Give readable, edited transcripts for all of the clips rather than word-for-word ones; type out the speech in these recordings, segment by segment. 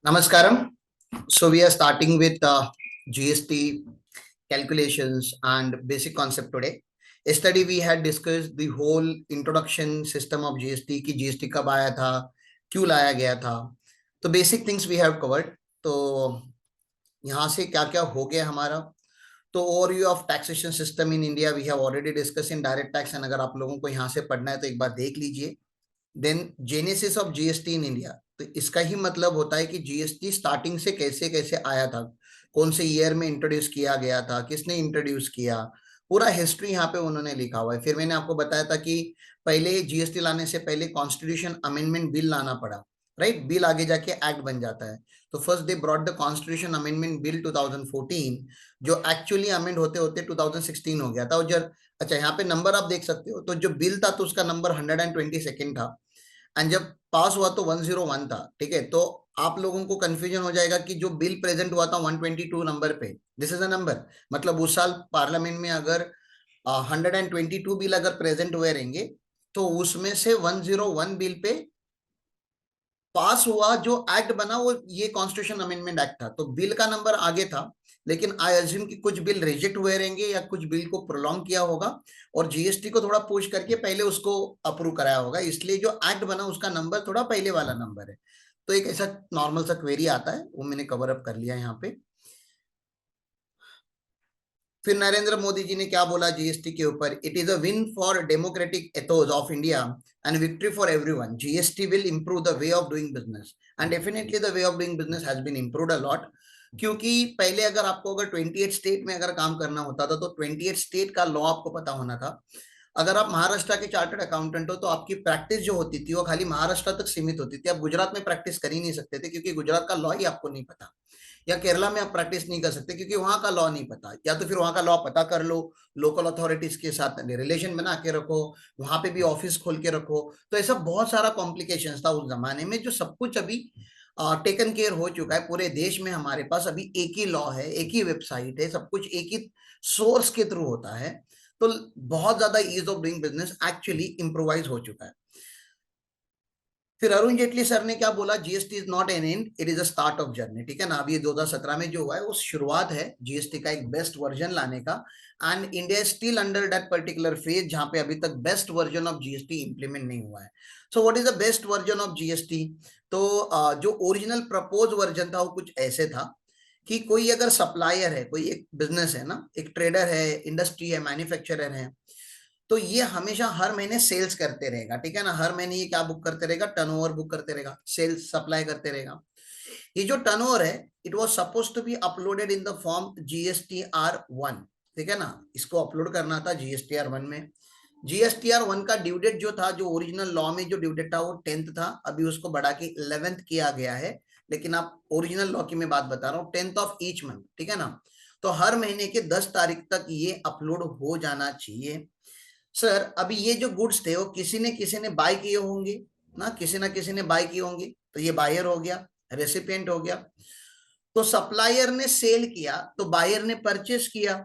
Namaskaram. So we are starting with GST calculations and basic concept today. Yesterday we had discussed the whole introduction system of GST कि GST कब आया था, क्यों लाया गया था. तो basic things we have covered. तो यहाँ से क्या क्या हो गया हमारा. तो overview of taxation system in India we have already discuss in direct tax and अगर आप लोगों को यहाँ से पढ़ना है तो एक बार देख लीजिए. Then genesis of GST in India. तो इसका ही मतलब होता है कि जीएसटी स्टार्टिंग से कैसे कैसे आया था, कौन से ईयर में इंट्रोड्यूस किया गया था, किसने इंट्रोड्यूस किया, पूरा हिस्ट्री यहाँ पे उन्होंने लिखा हुआ है. फिर मैंने आपको बताया था कि पहले जीएसटी लाने से पहले कॉन्स्टिट्यूशन अमेंडमेंट बिल लाना पड़ा. राइट, बिल आगे जाके एक्ट बन जाता है. तो first they brought the constitution amendment bill 2014 जो एक्चुअली अमेंड होते होते 2016 हो गया था. और जब अच्छा यहाँ पे नंबर आप देख सकते हो, तो जो बिल था तो उसका नंबर 122 था एंड जब पास हुआ तो 101 था. ठीक है, तो आप लोगों को कंफ्यूजन हो जाएगा कि जो बिल प्रेजेंट हुआ था 122 नंबर पे, दिस इज अ नंबर. मतलब उस साल पार्लियामेंट में अगर 122 बिल अगर प्रेजेंट हुए रहेंगे तो उसमें से 101 बिल पे पास हुआ जो एक्ट बना वो ये कॉन्स्टिट्यूशन अमेंडमेंट एक्ट था. तो बिल का नंबर आगे था, लेकिन आई अज्यूम कि कुछ बिल रिजेक्ट हुए रहेंगे या कुछ बिल को प्रोलॉन्ग किया होगा और जीएसटी को थोड़ा पुश करके पहले उसको अप्रूव कराया होगा, इसलिए जो एक्ट बना उसका नंबर थोड़ा पहले वाला नंबर है. तो एक ऐसा नॉर्मल सा क्वेरी आता है, वो मैंने कवर अप कर लिया यहाँ पे. फिर नरेंद्र मोदी जी ने क्या बोला जीएसटी के ऊपर, it is a win for democratic ethos of India and victory for everyone. GST will improve the way of doing business and definitely the way of doing business has been improved a lot. क्योंकि पहले अगर आपको अगर 28 state में अगर काम करना होता था तो 28 स्टेट का लॉ आपको पता होना था. अगर आप महाराष्ट्र के चार्टर्ड अकाउंटेंट हो तो आपकी प्रैक्टिस जो होती थी वो खाली महाराष्ट्र तक सीमित होती थी. आप गुजरात में प्रैक्टिस कर ही नहीं सकते थे क्योंकि गुजरात का लॉ ही आपको नहीं पता, या केरला में आप प्रैक्टिस नहीं कर सकते क्योंकि वहां का लॉ नहीं पता, या तो फिर वहां का लॉ पता कर लो, लोकल अथॉरिटीज के साथ रिलेशन बना के रखो, वहां पे भी ऑफिस खोल के रखो. तो ऐसा बहुत सारा कॉम्प्लिकेशन था उस जमाने में, जो सब कुछ अभी टेकन केयर हो चुका है. पूरे देश में हमारे पास अभी एक ही लॉ है, एक ही वेबसाइट है, सब कुछ एक ही सोर्स के थ्रू होता है. तो बहुत ज्यादा ease of doing business actually improvise हो चुका है. फिर अरुण जेटली सर ने क्या बोला, GST is not an and, it is a start of journey. ठीक है ना, अभी 2017 में जो हुआ है वो शुरुआत है जीएसटी का एक बेस्ट वर्जन लाने का. And India is still under that particular phase जहां पे अभी तक best version of GST implement नहीं हुआ है. So what is the best version of GST. तो जो ओरिजिनल प्रपोज वर्जन था वो कुछ ऐसे था कि कोई अगर सप्लायर है, कोई एक बिजनेस है ना, एक ट्रेडर है, इंडस्ट्री है, मैन्युफैक्चरर है, तो ये हमेशा हर महीने सेल्स करते रहेगा. ठीक है ना, हर महीने ये क्या बुक करते रहेगा, टर्नओवर बुक करते रहेगा, सेल्स सप्लाई करते रहेगा. ये जो टर्नओवर है it was supposed to be uploaded in the form GSTR 1. ठीक है ना, इसको अपलोड करना था जीएसटीआर 1 में. जीएसटीआर 1 का ड्यू डेट जो था, जो ओरिजिनल लॉ में जो ड्यू डेट था वो 10th था, अभी उसको बढ़ा के 11th किया गया है. लेकिन आप ओरिजिनल लॉ की मैं बात बता रहा हूँ, 10th ऑफ ईच मंथ. ठीक है ना, तो हर महीने के 10 तारीख तक ये अपलोड हो जाना चाहिए. सर अभी ये जो गुड्स थे वो किसी ने बाय किए होंगे ना किसी ने बाय किए होंगे. तो ये बायर हो गया, रेसिपिएंट हो गया. तो सप्लायर ने सेल किया तो बायर ने परचेस किया.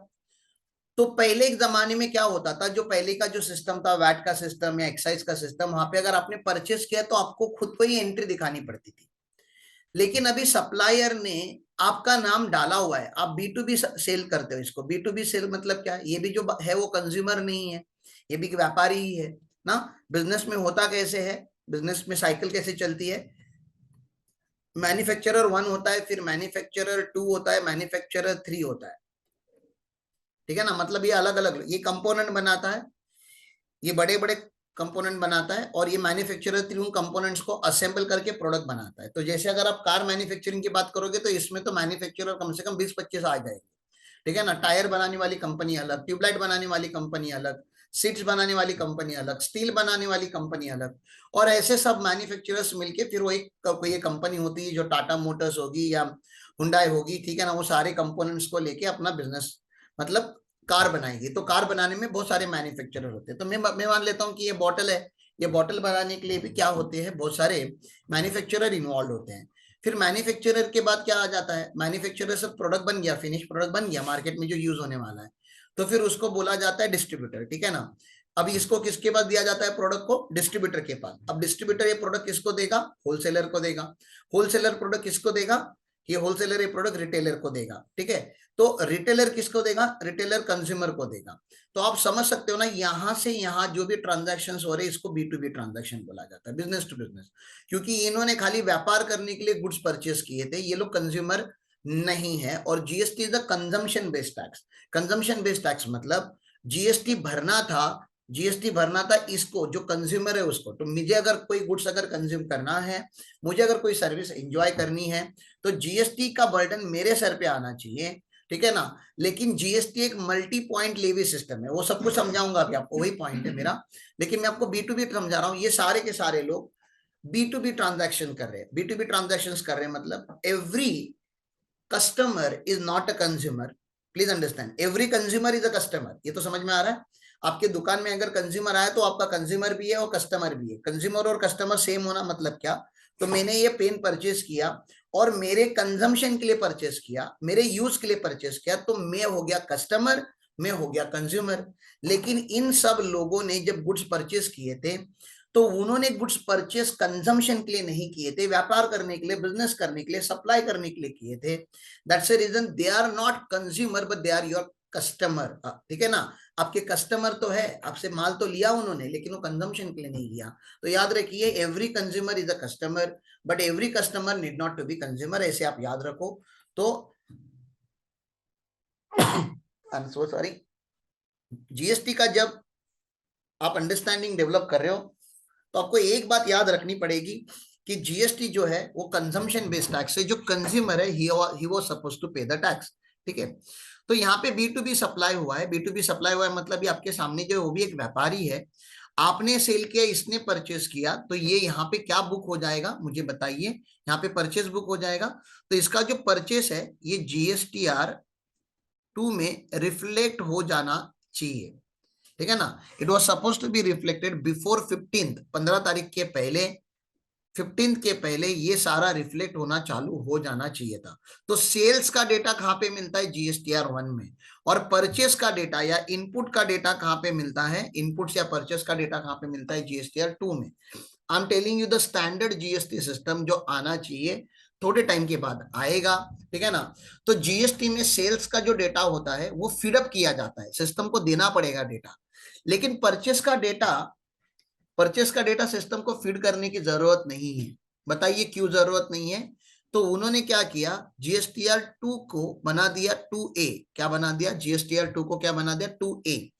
तो पहले एक जमाने में क्या होता था, जो पहले का जो सिस्टम था, वैट का सिस्टम या एक्साइज का सिस्टम, वहां पे अगर आपने परचेस किया तो आपको खुद को ही एंट्री दिखानी पड़ती थी. लेकिन अभी सप्लायर ने आपका नाम डाला हुआ है, आप B2B सेल करते हो. इसको B2B सेल मतलब क्या, ये भी जो है वो कंज्यूमर नहीं है, ये भी व्यापारी ही है ना. बिजनेस में होता कैसे है, बिजनेस में साइकिल कैसे चलती है, मैन्युफैक्चरर 1 होता है, फिर मैन्युफैक्चरर 2 होता है, मैन्युफैक्चरर 3 होता है. ठीक है ना, मतलब ये अलग अलग ये कंपोनेंट बनाता है, ये बड़े बड़े कंपोनेंट बनाता है, और ये मैन्युफैक्चरर 3 उन कंपोनेंट्स को असेंबल करके प्रोडक्ट बनाता है. तो जैसे अगर आप कार मैन्युफैक्चरिंग की बात करोगे तो इसमें तो मैन्युफैक्चरर कम से कम 20-25 आ जाएंगे. ठीक है ना, टायर बनाने वाली कंपनी अलग, ट्यूबलाइट बनाने वाली कंपनी अलग, सीट्स बनाने वाली कंपनी अलग, स्टील बनाने वाली कंपनी अलग, और ऐसे सब मैन्युफैक्चरर्स मिलके फिर वो एक कोई एक कंपनी होती है जो टाटा मोटर्स होगी या हुंडई होगी. ठीक है ना, वो सारे कंपोनेंट्स को लेके अपना बिजनेस मतलब कार बनाएगी. तो कार बनाने में बहुत सारे मैन्युफैक्चरर होते हैं. तो मैं मान लेता हूँ कि ये बॉटल है, ये बॉटल बनाने के लिए भी क्या होते हैं, बहुत सारे मैन्युफैक्चरर इन्वॉल्व होते हैं. फिर मैन्युफैक्चरर के बाद क्या आ जाता है, मैन्युफैक्चरर से प्रोडक्ट बन गया, फिनिश प्रोडक्ट बन गया मार्केट में जो यूज होने वाला है, तो फिर उसको बोला जाता है डिस्ट्रीब्यूटर. ठीक है ना, अब इसको किसके पास दिया जाता है प्रोडक्ट को? डिस्ट्रीब्यूटर के पास। अब डिस्ट्रीब्यूटर ये प्रोडक्ट किसको देगा? होलसेलर को देगा। होलसेलर प्रोडक्ट किसको देगा? ये होलसेलर ये प्रोडक्ट रिटेलर को देगा। ठीक है, तो रिटेलर किसको देगा? रिटेलर कंज्यूमर को देगा। तो आप समझ सकते हो ना, यहां से यहां जो भी ट्रांजैक्शन हो रहे हैं इसको B2B ट्रांजैक्शन बोला जाता है, बिजनेस टू बिजनेस। क्योंकि इन्होंने खाली व्यापार करने के लिए गुड्स परचेस किए थे, ये लोग कंज्यूमर नहीं है। और GST is a consumption based tax. Consumption based tax मतलब जीएसटी भरना था, जीएसटी भरना था इसको जो कंज्यूमर है उसको। तो मुझे अगर कोई गुड्स अगर कंज्यूम करना है, मुझे अगर कोई सर्विस एंजॉय करनी है, तो जीएसटी का बर्डन मेरे सर पे आना चाहिए। ठीक है ना। लेकिन जीएसटी एक मल्टी पॉइंट लेवी सिस्टम है, वो सब कुछ समझाऊंगा अभी आपको, वही पॉइंट है मेरा। लेकिन मैं आपको B2B समझा रहा हूँ। ये सारे के सारे लोग B2B ट्रांजैक्शन कर रहे हैं। B2B ट्रांजैक्शन कर रहे हैं मतलब every customer is not a consumer. Please understand, every consumer is a customer. ये तो समझ में आ रहा है? आपके दुकान में अगर कंज्यूमर आया तो आपका कंज्यूमर भी है और कस्टमर भी है। कंज्यूमर और कस्टमर सेम होना मतलब क्या? तो मैंने ये पेन परचेस किया और मेरे कंजम्पशन के लिए परचेस किया, मेरे यूज के लिए परचेस किया, तो मैं हो गया कस्टमर, मैं हो गया कंज्यूमर। लेकिन इन सब लोगों ने जब गुड्स परचेस किए थे तो उन्होंने गुड्स परचेस कंजम्पशन के लिए नहीं किए थे, व्यापार करने के लिए, बिजनेस करने के लिए, सप्लाई करने के लिए किए थे। That's the reason they are not consumer but they are your customer. ठीक है ना। आपके कस्टमर तो है, आपसे माल तो लिया उन्होंने, लेकिन वो कंजम्पशन के लिए नहीं लिया। तो याद रखिए, every consumer is a customer but every customer need not to be consumer, ऐसे आप याद रखो। तो I am so sorry, GST का जब आप अंडरस्टैंडिंग डेवलप कर रहे हो तो आपको एक बात याद रखनी पड़ेगी कि जीएसटी जो है वो कंजम्पशन बेस्ड टैक्स है। जो कंज्यूमर है ही वाज सपोज्ड टू पे द टैक्स। ठीक है, तो यहाँ पे B2B सप्लाई हुआ है। B2B सप्लाई हुआ है मतलब ये आपके सामने जो है वो भी एक व्यापारी है, आपने सेल किया, इसने परचेस किया, तो ये यहाँ पे क्या बुक हो जाएगा मुझे बताइए? यहाँ पे परचेस बुक हो जाएगा। तो इसका जो परचेस है ये GSTR2 में रिफ्लेक्ट हो जाना चाहिए। ठीक है ना। It was suppose to be reflected before 15 तारीख के पहले, 15 के पहले ये सारा रिफ्लेक्ट होना चालू हो जाना चाहिए था। तो सेल्स का डेटा कहां पे मिलता है? GSTR1 में। और परचेस का डेटा या इनपुट का डेटा कहां पे मिलता है? इनपुट या परचेस का डेटा कहां पे मिलता है? GSTR2 में। I am telling you the standard GST system जो आना चाहिए थोड़े टाइम के बाद आएगा। ठीक है ना। तो जीएसटी में सेल्स का जो डेटा होता है वो फीडअप किया जाता है, सिस्टम को देना पड़ेगा डेटा। लेकिन परचेस का डेटा सिस्टम को फीड करने की जरूरत नहीं है। बताइए क्यों जरूरत नहीं है? तो उन्होंने क्या किया, GSTR2 को बना दिया 2A। क्या बना दिया? GSTR2 को क्या बना दिया? 2A।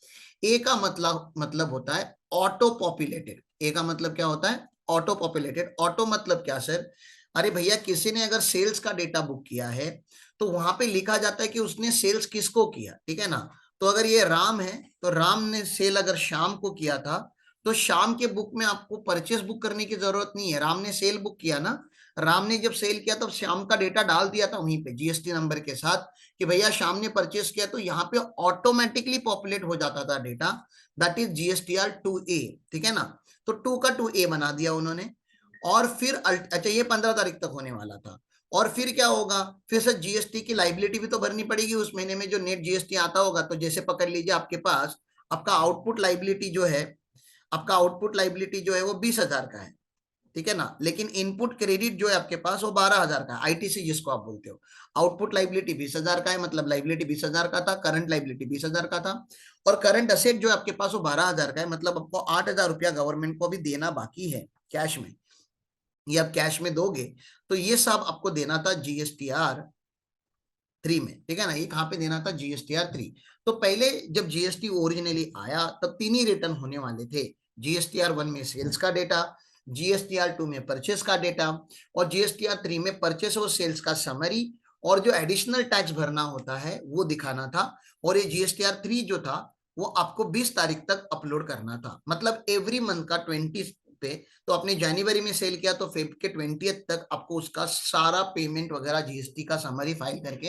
ए का मतलब होता है ऑटो पॉपुलेटेड। ए का मतलब क्या होता है? Auto populated. ऑटो मतलब क्या सर? अरे भैया, किसी ने अगर सेल्स का डेटा बुक किया है तो वहां पे लिखा जाता है कि उसने सेल्स किसको किया। ठीक है ना। तो अगर ये राम है तो राम ने सेल अगर शाम को किया था तो शाम के बुक में आपको परचेस बुक करने की जरूरत नहीं है। राम ने सेल बुक किया ना, राम ने जब सेल किया तब शाम का डेटा डाल दिया था वहीं पे जीएसटी नंबर के साथ कि भैया शाम ने परचेस किया, तो यहाँ पे ऑटोमेटिकली पॉपुलेट हो जाता था डेटा। That is GSTR2A। ठीक है ना। तो 2 का 2A बना दिया उन्होंने। और फिर अच्छा, ये 15 तारीख तक होने वाला था। और फिर क्या होगा? फिर सर जीएसटी की लाइबिलिटी भी तो भरनी पड़ेगी उस महीने में जो नेट जीएसटी आता होगा। तो जैसे पकड़ लीजिए, आपके पास आपका आउटपुट लाइबिलिटी जो है, आपका आउटपुट लाइबिलिटी जो है वो 20,000 का है। ठीक है ना। लेकिन इनपुट क्रेडिट जो है आपके पास वो 12,000 का है, आईटीसी जिसको आप बोलते हो। आउटपुट लाइबिलिटी 20,000 का है, मतलब लाइबिलिटी 20,000 का था, करंट लाइबिलिटी 20,000 का था। और करंट असेट जो है आपके पास वो 12,000 का है, मतलब आपको 8,000 रुपया गवर्नमेंट को भी देना बाकी है कैश में। ये आप कैश में दोगे तो ये सब आपको देना था GSTR3 में। ठीक है ना। ये कहां पे देना था? GSTR3। तो पहले जब जीएसटी ओरिजिनली आया तब 3 ही रिटर्न होने वाले थे। GSTR1 में सेल्स का डेटा, GSTR2 में परचेस का डेटा, और GSTR3 में परचेस और सेल्स का समरी, और जो एडिशनल टैक्स भरना होता है वो दिखाना था। और ये GSTR3 जो था वो आपको 20 तारीख तक अपलोड करना था, मतलब एवरी मंथ का 20 पे। तो आपने जनवरी में सेल किया तो फेब के 20 तक आपको उसका सारा पेमेंट वगैरह जीएसटी का समरी फाइल करके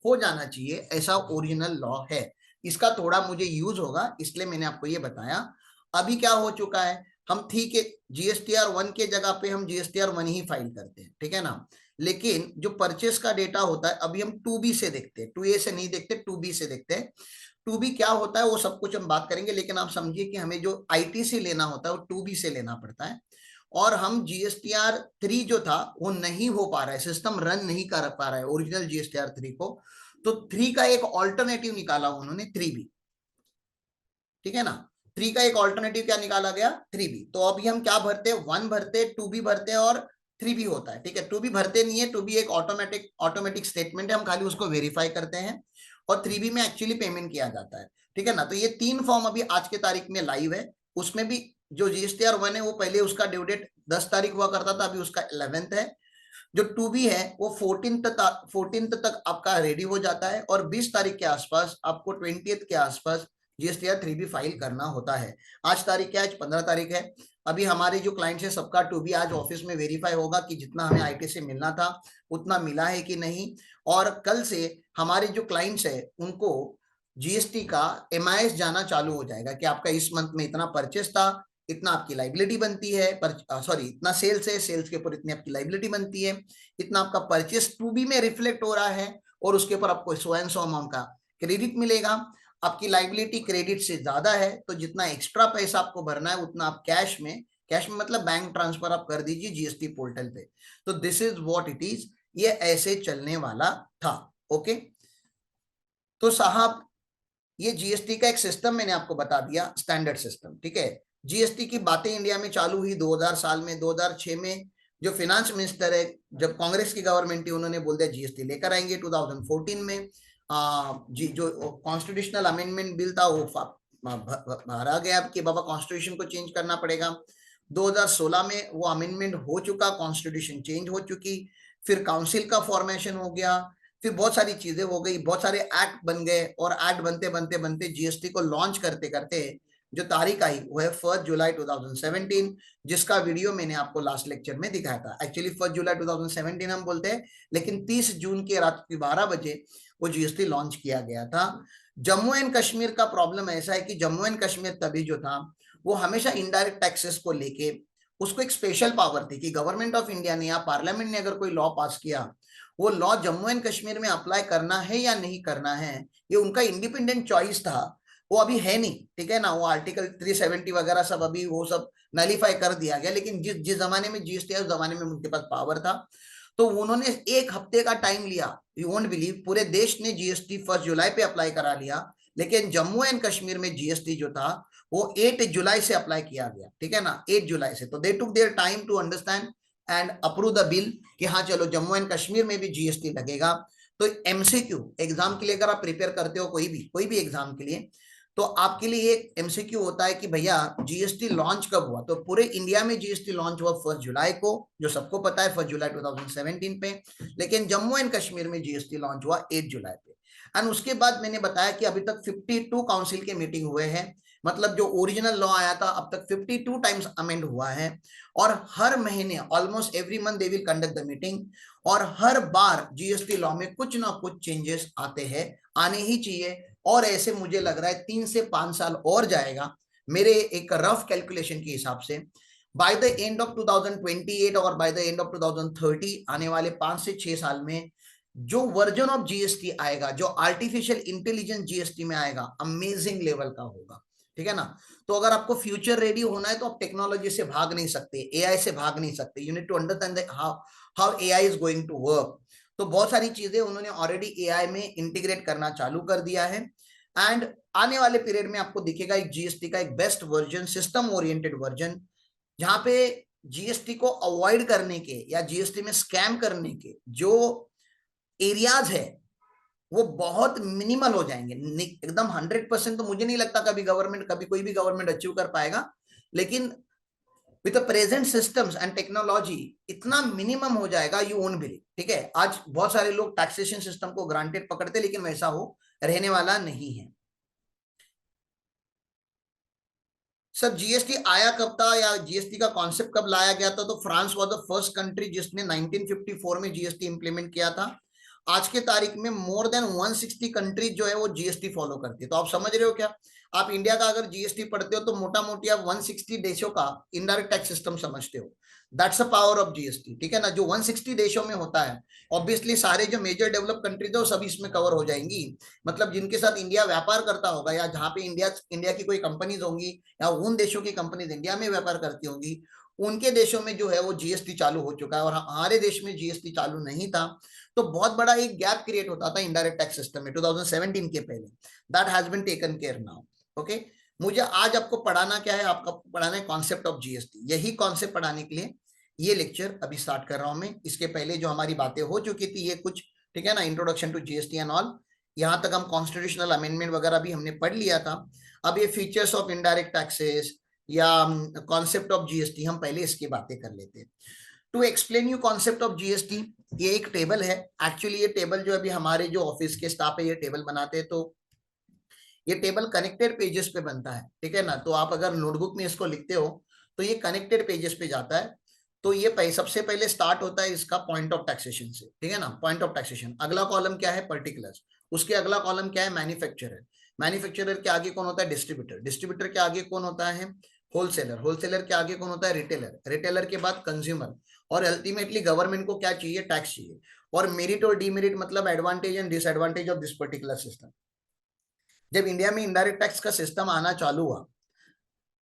हो जाना चाहिए। ऐसा ओरिजिनल लॉ है। इसका थोड़ा मुझे यूज होगा इसलिए मैंने आपको ये बताया। अभी क्या हो चुका है, हम ठीक है GSTR1 के जगह पे हम GSTR1 ही फाइल करते हैं। ठीक है ना। लेकिन जो परचेस का डेटा होता है अभी हम 2B से देखते हैं, 2A से नहीं देखते, 2B से देखते हैं। 2B क्या होता है वो सब कुछ हम बात करेंगे, लेकिन आप समझिए कि हमें जो आईटीसी लेना होता है वो 2B से लेना पड़ता है। और हम जीएसटीआर 3 जो था वो नहीं हो पा रहा है, सिस्टम रन नहीं कर पा रहा है ओरिजिनल जीएसटीआर 3 को, तो 3 का एक ऑल्टरनेटिव निकाला उन्होंने 3B। ठीक है ना, 3 का एक ऑल्टरनेटिव क्या निकाला गया, 3B। तो अभी हम क्या भरते हैं, 1 भरते हैं, 2B भरते हैं और 3B होता है। ठीक है, 2B भरते नहीं है, 2B एक ऑटोमेटिक स्टेटमेंट है, हम खाली उसको वेरीफाई करते हैं और 3B में एक्चुअली पेमेंट किया जाता है। ठीक है ना, तो ये 3 फॉर्म अभी आज के तारीख में लाइव है। उसमें भी जो जीएसटीआर 1 है वो पहले उसका ड्यू डेट 10 तारीख हुआ करता था, अभी उसका 11th है। जो 2B है वो 14th तक आपका रेडी हो जाता है और 20 तारीख के आसपास आपको 20th के आसपास जीएसटीआर 3B फाइल करना होता है। आज तारीख क्या है, आज 15 तारीख है। अभी हमारे जो क्लाइंट्स है सबका 2B आज ऑफिस में वेरीफाई होगा कि जितना हमें आईटी से मिलना था उतना मिला है कि नहीं। और कल से हमारे जो क्लाइंट्स है उनको जीएसटी का एमआईएस जाना चालू हो जाएगा कि आपका इस मंथ में इतना परचेस था, इतना आपकी लाइबिलिटी बनती है, सॉरी इतना सेल्स है, सेल्स के ऊपर इतनी आपकी लाइबिलिटी बनती है, इतना आपका परचेस 2B में रिफ्लेक्ट हो रहा है और उसके ऊपर आपको सो एंड सो अमाउंट का क्रेडिट मिलेगा। आपकी लाइबिलिटी क्रेडिट से ज्यादा है तो जितना एक्स्ट्रा पैसा आपको भरना है उतना आप कैश में मतलब बैंक ट्रांसफर आप कर दीजिए जीएसटी पोर्टल पे। तो this is what it is, ये ऐसे चलने वाला था। ओके, तो साहब ये जीएसटी का एक सिस्टम मैंने आपको बता दिया, स्टैंडर्ड सिस्टम। ठीक है, जीएसटी की बातें इंडिया में चालू हुई 2000 साल में, 2006 में जो फिनेंस मिनिस्टर है, जब कांग्रेस की गवर्नमेंट थी, उन्होंने बोल दिया जीएसटी लेकर आएंगे। 2014 में जो कॉन्स्टिट्यूशनल अमेंडमेंट बिल था वो भरा गया कि बाबा कॉन्स्टिट्यूशन को चेंज करना पड़ेगा। 2016 में वो अमेंडमेंट हो चुका, कॉन्स्टिट्यूशन चेंज हो चुकी, फिर काउंसिल का फॉर्मेशन हो गया, फिर बहुत सारी चीजें हो गई, बहुत सारे एक्ट बन गए और एक्ट बनते बनते बनते जीएसटी को लॉन्च करते करते जो तारीख आई वो है 1 जुलाई 2017, जिसका वीडियो मैंने आपको लास्ट लेक्चर में दिखाया था। एक्चुअली 1 जुलाई 2017 हम बोलते हैं, लेकिन 30 जून के रात के 12 बजे वो जीएसटी लॉन्च किया गया था। जम्मू एंड कश्मीर का प्रॉब्लम ऐसा है कि जम्मू एंड कश्मीर तभी जो था वो हमेशा इनडायरेक्ट टैक्सेस को लेके उसको एक स्पेशल पावर थी कि गवर्नमेंट ऑफ इंडिया ने या पार्लियामेंट ने अगर कोई लॉ पास किया, वो लॉ जम्मू एंड कश्मीर में अप्लाई करना है या नहीं करना है ये उनका इंडिपेंडेंट चॉइस था। वो अभी है नहीं, ठीक है ना, वो आर्टिकल 370 वगैरह सब अभी वो सब नलीफाई कर दिया गया, लेकिन जिस जिस जमाने में जीएसटी है उस जमाने में उनके पास पावर था। तो उन्होंने 1 हफ्ते का टाइम लिया, यू वोंट बिलीव, पूरे देश ने जीएसटी 1 जुलाई पे अप्लाई करा लिया, लेकिन जम्मू एंड कश्मीर में जीएसटी जो था वो 8 जुलाई से अप्लाई किया गया। ठीक है ना, 8 जुलाई से। तो they took their time to understand and approve the bill कि हाँ चलो जम्मू एंड कश्मीर में भी जीएसटी लगेगा। तो एमसीक्यू एग्जाम के लिए अगर आप प्रिपेयर करते हो कोई भी एग्जाम के लिए, तो आपके लिए एक एमसीक्यू होता है कि भैया जीएसटी लॉन्च कब हुआ। तो पूरे इंडिया में जीएसटी लॉन्च हुआ 1 जुलाई को, जो सबको पता है 1 जुलाई 2017 पे, लेकिन जम्मू एंड कश्मीर में जीएसटी लॉन्च हुआ 8 जुलाई पे। एंड उसके बाद मैंने बताया कि अभी तक 52 काउंसिल के मीटिंग हुए हैं, मतलब जो ओरिजिनल लॉ आया था अब तक 52 टाइम्स अमेंड हुआ है, और हर महीने almost every month they will conduct the meeting, और हर बार जीएसटी लॉ में कुछ ना कुछ चेंजेस आते हैं, आने ही चाहिए। और ऐसे मुझे लग रहा है 3 से 5 साल और जाएगा मेरे एक रफ कैलकुलेशन के हिसाब से। बाय द एंड ऑफ 2028 और बाय द एंड ऑफ 2030 आने वाले 5 से 6 साल में जो वर्जन ऑफ जीएसटी आएगा, जो आर्टिफिशियल इंटेलिजेंस जीएसटी में आएगा, अमेजिंग लेवल का होगा। ठीक है ना, तो अगर आपको फ्यूचर रेडी होना है तो आप टेक्नोलॉजी से भाग नहीं सकते, एआई से भाग नहीं सकते। You need to understand how AI is going to work. तो बहुत सारी चीजें उन्होंने ऑलरेडी एआई में इंटीग्रेट करना चालू कर दिया है। एंड आने वाले पीरियड में आपको दिखेगा एक जीएसटी का एक best version, system oriented version, जहां पे जीएसटी को अवॉइड करने के या जीएसटी में स्कैम करने के जो एरियाज है वो बहुत मिनिमल हो जाएंगे, एकदम 100%। तो मुझे नहीं लगता कभी कोई भी गवर्नमेंट अचीव कर पाएगा, लेकिन with present systems and technology इतना मिनिमम हो जाएगा, यू वोंट बिलीव। ठीक है, आज बहुत सारे लोग टैक्सेशन सिस्टम को ग्रांटेड पकड़ते, लेकिन वैसा हो रहने वाला नहीं है। सर जीएसटी आया कब था या जीएसटी का कॉन्सेप्ट कब लाया गया था, तो France was the first country जिसने 1954 में जीएसटी इंप्लीमेंट किया था। आज के तारीख में मोर देन 160 कंट्रीज जो है वो जीएसटी फॉलो करती है। तो आप समझ रहे हो क्या, आप इंडिया का अगर जीएसटी पढ़ते हो तो मोटा मोटी आप 160 देशों का इनडायरेक्ट टैक्स सिस्टम समझते हो। That's a power of GST, ठीक है ना, जो 160 देशों में होता है। ऑब्वियसली सारे जो मेजर डेवलप कंट्रीज है वो सभी इसमें कवर हो जाएंगी, मतलब जिनके साथ इंडिया व्यापार करता होगा या जहां पे इंडिया की कोई कंपनीज होंगी या उन देशों की कंपनीज इंडिया में व्यापार करती होंगी, उनके देशों में जो है वो जीएसटी चालू हो चुका है और हमारे देश में जीएसटी चालू नहीं था। तो बहुत बड़ा एक गैप क्रिएट होता था इनडायरेक्ट टैक्स सिस्टम में 2017 के पहले। That has been taken care now. Okay, मुझे आज आपको पढ़ाना क्या है, आपको पढ़ाना है कॉन्सेप्ट ऑफ जीएसटी। यही कॉन्सेप्ट पढ़ाने के लिए ये लेक्चर अभी स्टार्ट कर रहा हूं मैं। इसके पहले जो हमारी बातें हो चुकी थी ये कुछ, ठीक है ना, introduction to GST and all, यहां तक हम कॉन्स्टिट्यूशनल अमेंडमेंट वगैरह भी हमने पढ़ लिया था। अब ये फीचर्स ऑफ इनडायरेक्ट टैक्सेस या कॉन्सेप्ट ऑफ जीएसटी, हम पहले इसकी बातें कर लेते हैं। To explain you concept of GST, ये एक टेबल है। एक्चुअली ये टेबल जो अभी हमारे जो ऑफिस के स्टाफ है ये टेबल बनाते हैं, तो ये टेबल कनेक्टेड पेजेस पे बनता है, ठीक है ना। तो आप अगर नोटबुक में इसको लिखते हो तो ये कनेक्टेड पेजेस पे जाता है। तो ये सबसे पहले स्टार्ट होता है इसका पॉइंट ऑफ टैक्सेशन से, ठीक है ना, पॉइंट ऑफ टैक्सेशन। अगला कॉलम क्या है, पर्टिकुलर्स। उसके अगला कॉलम क्या है, मैन्युफैक्चरर। मैन्युफैक्चरर के आगे कौन होता है, डिस्ट्रीब्यूटर। डिस्ट्रीब्यूटर के आगे कौन होता है, होलसेलर। होलसेलर के आगे कौन होता है, रिटेलर। रिटेलर के बाद कंज्यूमर। और अल्टीमेटली गवर्नमेंट को क्या चाहिए, टैक्स चाहिए। और मेरिट और डीमेरिट मतलब advantage and disadvantage of this particular system. जब इंडिया में इनडायरेक्ट टैक्स का सिस्टम आना चालू हुआ,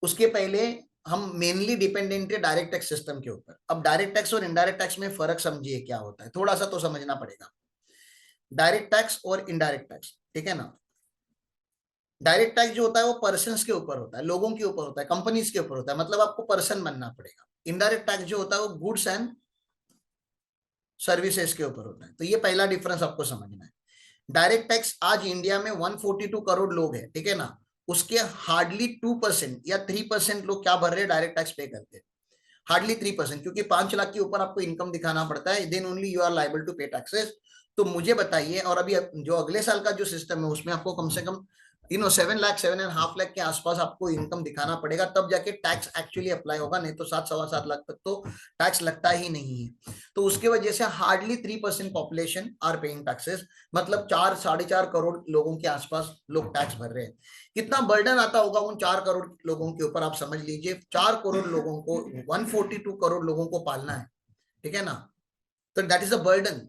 उसके पहले हम मेनली डिपेंडेंट थे डायरेक्ट टैक्स सिस्टम के ऊपर। अब डायरेक्ट टैक्स और इनडायरेक्ट टैक्स में फर्क समझिए क्या होता है, थोड़ा सा तो समझना पड़ेगा। डायरेक्ट टैक्स और इनडायरेक्ट टैक्स, ठीक है ना। डायरेक्ट टैक्स जो होता है वो पर्सन्स के ऊपर होता है, लोगों के ऊपर होता है, कंपनीज के ऊपर होता है, मतलब आपको पर्सन बनना पड़ेगा। इनडायरेक्ट टैक्स जो होता है वो गुड्स एंड सर्विसेज के ऊपर होता है। तो ये पहला डिफरेंस आपको समझना है। डायरेक्ट टैक्स आज इंडिया में 142 करोड़ लोग हैं, ठीक है ना, उसके हार्डली 2% या 3% लोग क्या भर रहे हैं, डायरेक्ट टैक्स पे करते हैं। हार्डली 3%, क्योंकि 5 लाख के ऊपर आपको इनकम दिखाना पड़ता है, then only you are liable to pay taxes. तो मुझे बताइए, और अभी जो अगले साल का जो सिस्टम है उसमें आपको कम से कम 7 लाख 7.5 लाख के आसपास आपको इनकम दिखाना पड़ेगा, तब जाके टैक्स एक्चुअली अप्लाई होगा, नहीं तो 7 सवा 7 लाख तक तो टैक्स लगता ही नहीं है। तो उसके वजह से hardly 3% population are paying taxes, मतलब 4 साढ़े 4 करोड़ लोगों के आसपास लोग टैक्स भर रहे हैं। कितना बर्डन आता होगा उन 4 करोड़ लोगों के ऊपर, आप समझ लीजिए। 4 करोड़ लोगों को, 142 करोड़ लोगों को पालना है, ठीक है ना। तो दैट इज अ बर्डन,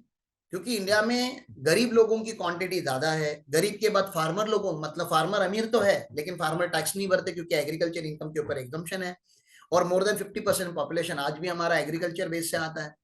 क्योंकि इंडिया में गरीब लोगों की क्वांटिटी ज्यादा है। गरीब के बाद फार्मर लोगों, मतलब फार्मर अमीर तो है लेकिन फार्मर टैक्स नहीं भरते क्योंकि एग्रीकल्चर इनकम के ऊपर एग्जम्पशन है। और मोर देन 50% पॉपुलेशन आज भी हमारा एग्रीकल्चर बेस से आता है।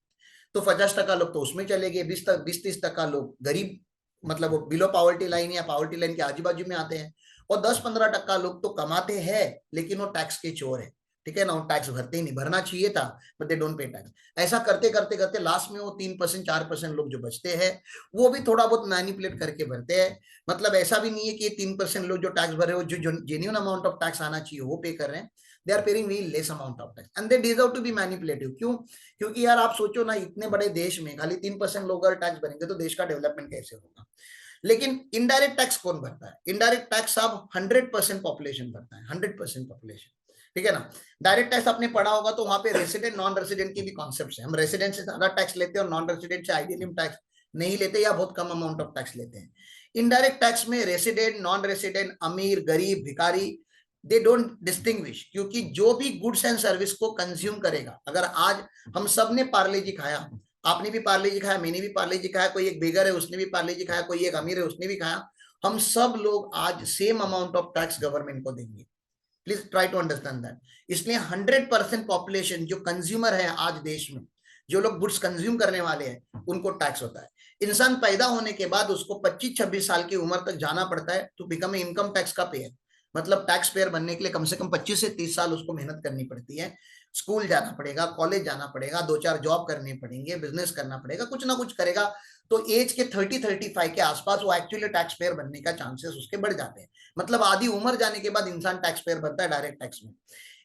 तो 50% लोग तो उसमें चले गए, 20-30% लोग गरीब, मतलब वो बिलो पावर्टी लाइन या पावर्टी लाइन के आजू बाजू में आते हैं। और 10-15% लोग तो कमाते हैं लेकिन वो टैक्स के चोर है, ठीक है ना, वो टैक्स भरते ही नहीं, भरना चाहिए था but they don't pay tax. ऐसा करते करते करते लास्ट में वो 3% 4% लोग जो बचते हैं वो भी थोड़ा बहुत मैनिपुलेट करके भरते हैं। मतलब ऐसा भी नहीं है कि 3% लोग जो टैक्स भर रहे हो, जो जेन्युइन अमाउंट ऑफ टैक्स आना चाहिए वो पे कर रहे हैं, they are paying very less amount of tax and they deserve to be manipulative. क्यों? क्योंकि यार आप सोचो ना, इतने बड़े देश में खाली 3% लोग अगर टैक्स भरेंगे तो देश का डेवलपमेंट कैसे होगा। लेकिन इनडायरेक्ट टैक्स कौन भरता है? इनडायरेक्ट टैक्स आप 100% पॉपुलेशन भरता है, 100% पॉपुलेशन, ठीक है ना। डायरेक्ट टैक्स आपने पढ़ा होगा तो वहां पे रेसिडेंट नॉन रेसिडेंट की भी कॉन्सेप्ट है। हम रेसिडेंट से ज्यादा टैक्स लेते हैं और नॉन रेसिडेंट से आइडियली हम टैक्स नहीं लेते या बहुत कम अमाउंट ऑफ टैक्स लेते हैं। इनडायरेक्ट टैक्स में रेसिडेंट नॉन रेसिडेंट, अमीर गरीब भिखारी, दे डोंट डिस्टिंग्विश, क्योंकि जो भी गुड्स एंड सर्विस को कंज्यूम करेगा, अगर आज हम सब ने पार्ले जी खाया, आपने भी पार्ले जी खाया, मैंने भी पार्ले जी खाया, कोई एक बेगर है उसने भी पार्ले जी खाया, कोई एक अमीर है उसने भी खाया, हम सब लोग आज same amount of tax government को देंगे। Please try to understand that. इसलिए 100% पॉपुलेशन जो कंज्यूमर है आज देश में, जो लोग गुड्स कंज्यूम करने वाले हैं, उनको टैक्स होता है। इंसान पैदा होने के बाद उसको 25-26 साल की उम्र तक जाना पड़ता है तो बिकम इनकम टैक्स का पेयर। मतलब टैक्स पेयर बनने के लिए कम से कम 25 से 30 साल उसको मेहनत करनी पड़ती है। स्कूल जाना पड़ेगा, कॉलेज जाना पड़ेगा, 2-4 जॉब करने पड़ेंगे, बिजनेस करना पड़ेगा, कुछ ना कुछ करेगा। तो एज के 30-35 के आसपास वो एक्चुअली टैक्स पेयर बनने का चांसेस उसके बढ़ जाते हैं। मतलब आधी उम्र जाने के बाद इंसान टैक्स पेयर बनता है डायरेक्ट टैक्स में।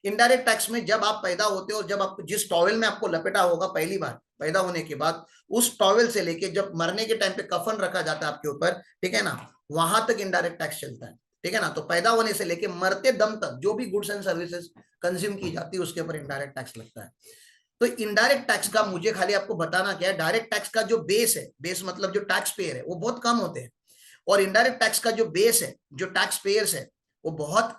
इनडायरेक्ट टैक्स में जब आप पैदा होते हो, जब आपको जिस टॉवेल में आपको लपेटा होगा पहली बार पैदा होने के बाद, उस टॉवेल से लेके जब मरने के टाइम पे कफन रखा जाता है आपके ऊपर, ठीक है ना, वहां तक इनडायरेक्ट टैक्स चलता है, ठीक है ना। तो पैदा होने से लेके मरते दम तक जो भी गुड्स एंड सर्विसेज कंज्यूम की जाती है उसके ऊपर इनडायरेक्ट टैक्स लगता है। तो इनडायरेक्ट टैक्स का मुझे खाली आपको बताना क्या है, डायरेक्ट टैक्स का जो बेस है, बेस मतलब जो टैक्स पेयर है वो बहुत कम होते हैं, और इनडायरेक्ट टैक्स का जो बेस है, जो टैक्स पेयर्स है वो बहुत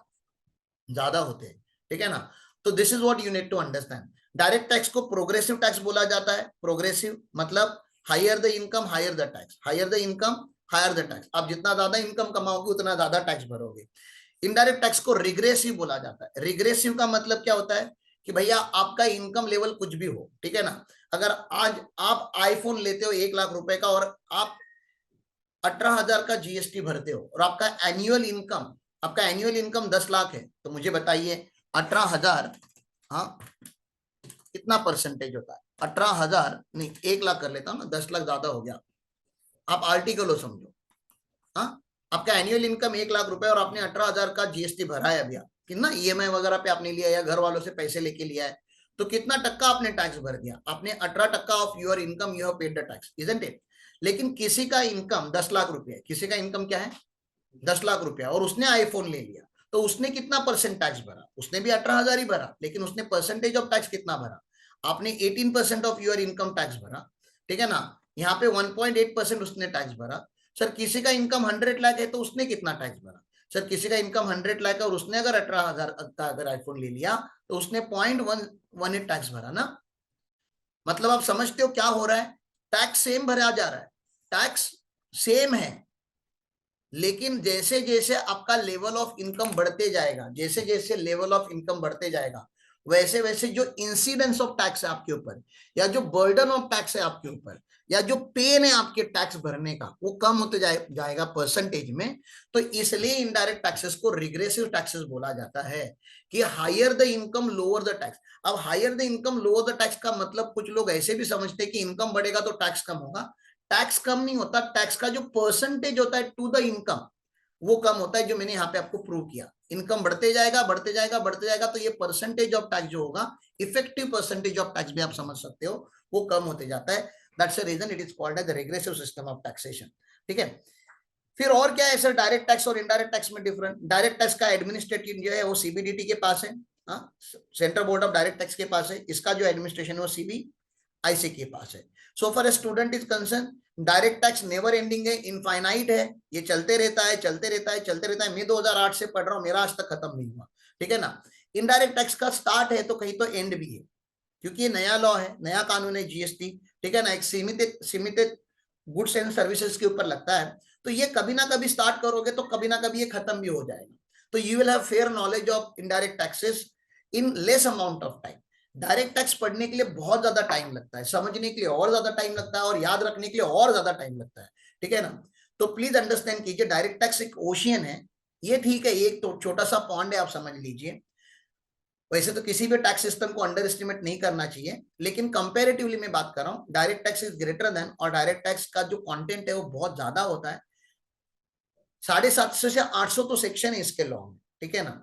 ज्यादा होते हैं, ठीक है ना। तो this is what you need to understand. Direct tax को प्रोग्रेसिव टैक्स बोला जाता है। प्रोग्रेसिव मतलब higher the income higher the tax, higher the income higher the tax, आप जितना ज्यादा इनकम कमाओगे उतना ज्यादा टैक्स भरोगे। इनडायरेक्ट टैक्स को रिग्रेसिव बोला जाता है। रिग्रेसिव का मतलब क्या होता है कि भैया आपका इनकम लेवल कुछ भी हो, ठीक है ना, अगर आज आप आईफोन लेते हो 1 लाख रुपए का और आप 18,000 का जीएसटी भरते हो और आपका एनुअल इनकम 10 लाख है, तो मुझे बताइए 18,000, हाँ कितना परसेंटेज होता है? 18,000 नहीं, 1 लाख कर लेता हूँ ना, 10 लाख ज्यादा हो गया, आप आर्टिकल हो समझो। हाँ, आपका एनुअल इनकम 1 लाख रुपए और आपने 18,000 का जीएसटी भरा है अभी, कितना ईएमआई वगैरह पे आपने लिया या घर वालों से पैसे लेके लिया है, तो कितना टक्का आपने टैक्स भर दिया? आपने 18% of your income you have paid the tax, isn't it. लेकिन किसी का इनकम 10 लाख रुपया, किसी का इनकम क्या है 10 लाख रुपया, और उसने आईफोन ले लिया, तो उसने कितना परसेंट टैक्स भरा? उसने भी 18,000 ही भरा, लेकिन उसने परसेंटेज ऑफ टैक्स कितना भरा? आपने 18% ऑफ योर इनकम टैक्स भरा, ठीक है ना। यहाँ पे 1.8% उसने टैक्स भरा। सर किसी का इनकम 100 लाख है तो उसने कितना टैक्स भरा? सर किसी का इनकम 100 लाख है और उसने अगर 18,000 का अगर आईफोन ले लिया तो उसने 0.118 टैक्स भरा ना। मतलब आप समझते हो क्या हो रहा है? टैक्स सेम भरा जा रहा है, टैक्स सेम है, लेकिन जैसे जैसे आपका लेवल ऑफ इनकम बढ़ते जाएगा, जैसे जैसे लेवल ऑफ इनकम बढ़ते जाएगा, वैसे वैसे जो इंसिडेंस ऑफ टैक्स है आपके ऊपर, या जो बर्डन ऑफ टैक्स है आपके ऊपर, या जो पेन है आपके टैक्स भरने का, वो कम होते जाएगा परसेंटेज में। तो इसलिए इनडायरेक्ट टैक्सेस को रिग्रेसिव टैक्सेस बोला जाता है, कि higher the income lower the tax. अब higher the income lower the tax का मतलब कुछ लोग ऐसे भी समझते हैं कि इनकम बढ़ेगा तो टैक्स कम होगा। टैक्स कम नहीं होता, टैक्स का जो परसेंटेज होता है टू द इनकम वो कम होता है, जो मैंने यहाँ पे आपको प्रूव किया। इनकम बढ़ते जाएगा बढ़ते जाएगा बढ़ते जाएगा, तो ये परसेंटेज ऑफ टैक्स जो होगा, इफेक्टिव परसेंटेज ऑफ टैक्स भी आप समझ सकते हो, वो कम होते जाता है। That's the reason it is called as the regressive system of taxation, ठीक है। फिर और क्या है सर डायरेक्ट टैक्स और इनडायरेक्ट टैक्स में डिफरेंट? डायरेक्ट टैक्स का एडमिनिस्ट्रेटिव जो है वो सीबीडीटी के पास है, central board of direct tax के पास है। इसका जो एडमिनिस्ट्रेशन है वो सीबीआईसी के पास है। So for a student is concern, direct tax never ending है, इनफाइनाइट है, ये चलते रहता है चलते रहता है चलते रहता है। मैं 2008 से पढ़ रहा हूँ, मेरा आज तक खत्म नहीं हुआ, ठीक है ना। इनडायरेक्ट टैक्स का स्टार्ट है तो कहीं तो एंड भी है, क्योंकि ये नया लॉ है, नया कानून है जीएसटी, ठीक है ना। एक सीमित सीमित गुड्स एंड सर्विसेज के ऊपर लगता है, तो ये कभी ना कभी स्टार्ट करोगे तो कभी ना कभी ये खत्म भी हो जाएगा। तो you will have fair knowledge of indirect taxes in less amount of time. Direct tax पढ़ने के लिए बहुत ज्यादा टाइम लगता है, समझने के लिए और ज्यादा टाइम लगता है, और याद रखने के लिए और ज्यादा टाइम लगता है, ठीक है ना। तो प्लीज अंडरस्टैंड कीजिए, डायरेक्ट टैक्स एक ओशियन है, ये ठीक है, ये एक तो छोटा सा पॉन्ड है, आप समझ लीजिए। वैसे तो किसी भी टैक्स सिस्टम को अंडर एस्टिमेट नहीं करना चाहिए, लेकिन कंपेरेटिवली मैं बात कर रहा हूँ, direct tax is greater than, और डायरेक्ट टैक्स का जो कंटेंट है वो बहुत ज्यादा होता है। 750 से 800 तो सेक्शन है इसके लॉ में, ठीक है ना।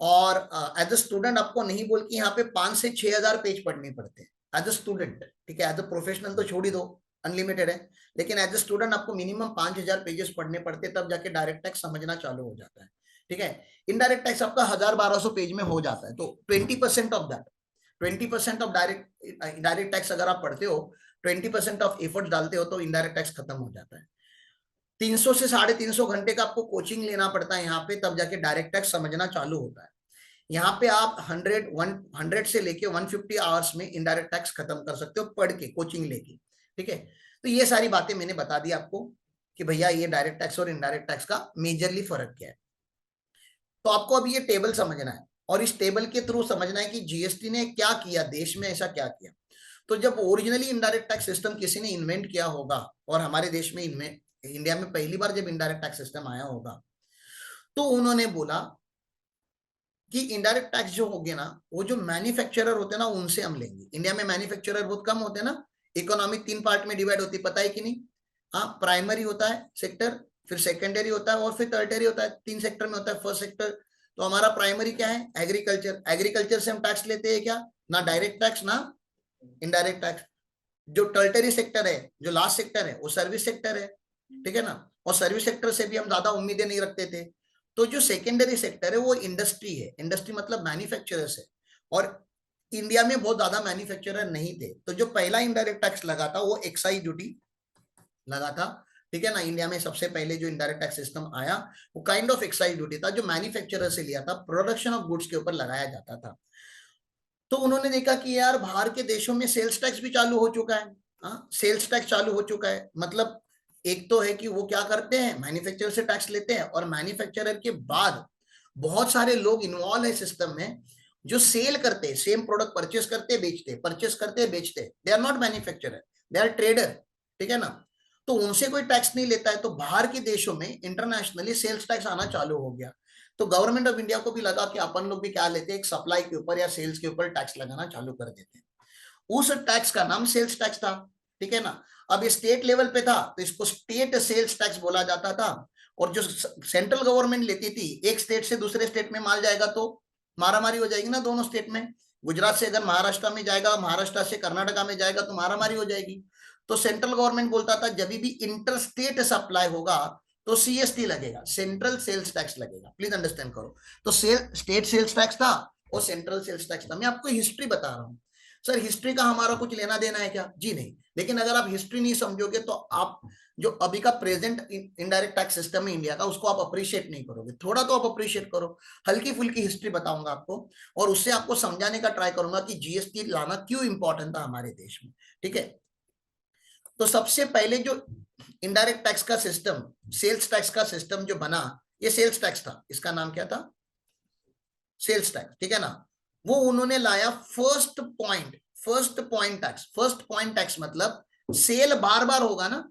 और एज अ स्टूडेंट आपको नहीं बोल के यहाँ पे 5 से 6 हजार पेज पढ़ने पड़ते हैं एज अ स्टूडेंट, ठीक है। एज अ प्रोफेशनल तो छोड़ ही दो, अनलिमिटेड है, लेकिन एज अ स्टूडेंट आपको मिनिमम 5,000 पेजेस पढ़ने पड़ते हैं, तब जाके डायरेक्ट टैक्स समझना चालू हो जाता है, ठीक है। इनडायरेक्ट टैक्स आपका 1,000-1,200 पेज में हो जाता है, तो 20% of that, 20% of direct tax अगर आप पढ़ते हो, 20% ऑफ एफर्ट डालते हो, तो इनडायरेक्ट टैक्स खत्म हो जाता है। 300 से 350 घंटे का आपको कोचिंग लेना पड़ता है यहाँ पे, तब जाके डायरेक्ट टैक्स समझना चालू होता है। यहाँ पे आप 100 से लेके 150 आवर्स में इनडायरेक्ट टैक्स खत्म कर सकते हो पढ़ के, कोचिंग लेके, ठीक है। तो ये सारी बातें मैंने बता दी आपको कि भैया ये डायरेक्ट टैक्स और इनडायरेक्ट टैक्स का मेजरली फर्क क्या है। तो आपको अभी ये टेबल समझना है, और इस टेबल के थ्रू समझना है कि जीएसटी ने क्या किया, देश में ऐसा क्या किया। तो जब ओरिजिनली इनडायरेक्ट टैक्स सिस्टम किसी ने इन्वेंट किया होगा, और हमारे देश में इंडिया में पहली बार जब इनडायरेक्ट टैक्स सिस्टम आया होगा, तो उन्होंने बोला कि इनडायरेक्ट टैक्स जो हो गया ना, वो जो मैन्युफैक्चरर होते हैं ना उनसे हम लेंगे। इंडिया में मैन्युफैक्चरर बहुत कम होते हैं ना, इकोनॉमी 3 पार्ट में डिवाइड होती है, पता है कि नहीं? हाँ, प्राइमरी होता है सेक्टर, फिर सेकेंडरी होता है, और फिर टर्टियरी होता है। 3 सेक्टर में होता है फर्स्ट सेक्टर। तो हमारा प्राइमरी क्या है? एग्रीकल्चर। एग्रीकल्चर से हम टैक्स लेते हैं क्या? ना डायरेक्ट टैक्स ना इनडायरेक्ट टैक्स। जो टर्टियरी सेक्टर है, जो लास्ट सेक्टर है, वो सर्विस सेक्टर है, ठीक है ना। और सर्विस सेक्टर से भी हम ज्यादा उम्मीदें नहीं रखते थे। तो जो सेकेंडरी सेक्टर है वो इंडस्ट्री है, इंडस्ट्री मतलब मैन्युफैक्चरर्स है। और इंडिया में बहुत ज्यादा मैन्युफैक्चरर नहीं थे, तो जो पहला इनडायरेक्ट टैक्स लगा था वो एक्साइज ड्यूटी लगा था, ठीक है ना। इंडिया में सबसे पहले जो इनडायरेक्ट टैक्स सिस्टम आया वो काइंड ऑफ एक्साइज ड्यूटी था, जो मैन्युफैक्चरर से लिया था, प्रोडक्शन ऑफ गुड्स के ऊपर लगाया जाता था। तो उन्होंने देखा कि यार बाहर के देशों में सेल्स टैक्स भी चालू हो चुका है। हाँ, सेल्स टैक्स चालू हो चुका है, मतलब एक तो है कि वो क्या करते हैं, मैन्युफैक्चरर से टैक्स लेते हैं, और मैन्युफैक्चरर के बाद बहुत सारे लोग इन्वॉल्व है सिस्टम में जो सेल करते हैं, सेम प्रोडक्ट परचेस करते बेचते, परचेस करते बेचते, they are not manufacturer, they are trader, ठीक है ना। तो उनसे कोई टैक्स नहीं लेता है, तो बाहर के देशों में इंटरनेशनली सेल्स टैक्स आना चालू हो गया। तो गवर्नमेंट ऑफ इंडिया को भी लगा कि अपन लोग भी क्या लेते हैं, एक सप्लाई के ऊपर या सेल्स के ऊपर टैक्स लगाना चालू कर देते हैं। उस टैक्स का नाम सेल्स टैक्स था, ठीक है ना। अब ये स्टेट लेवल पे था तो इसको स्टेट सेल्स टैक्स बोला जाता था। और जो सेंट्रल गवर्नमेंट लेती थी, एक स्टेट से दूसरे स्टेट में माल जाएगा तो मारामारी हो जाएगी ना दोनों स्टेट में। गुजरात से अगर महाराष्ट्र में जाएगा, महाराष्ट्र से कर्नाटका में जाएगा तो मारामारी हो जाएगी। तो सेंट्रल गवर्नमेंट बोलता था जब भी इंटर स्टेट सप्लाई होगा तो सीएसटी लगेगा, सेंट्रल सेल्स टैक्स लगेगा। प्लीज अंडरस्टैंड करो। तो स्टेट सेल्स टैक्स था और सेंट्रल सेल्स टैक्स था। मैं आपको हिस्ट्री बता रहा हूं। सर हिस्ट्री का हमारा कुछ लेना देना है क्या? जी नहीं। लेकिन अगर आप हिस्ट्री नहीं समझोगे तो आप जो अभी का प्रेजेंट इनडायरेक्ट टैक्स सिस्टम है इंडिया का, उसको आप अप्रिशिएट नहीं करोगे। थोड़ा तो आप अप्रिशिएट करो। हल्की फुल्की हिस्ट्री बताऊंगा आपको, और उससे आपको समझाने का ट्राई करूंगा कि जीएसटी लाना क्यों इंपॉर्टेंट था हमारे देश में, ठीक है। तो सबसे पहले जो इनडायरेक्ट टैक्स का सिस्टम, सेल्स टैक्स का सिस्टम जो बना, ये सेल्स टैक्स था। इसका नाम क्या था? सेल्स टैक्स, ठीक है ना। वो उन्होंने लाया first point tax. First point tax मतलब सेल बार बार होगा ना,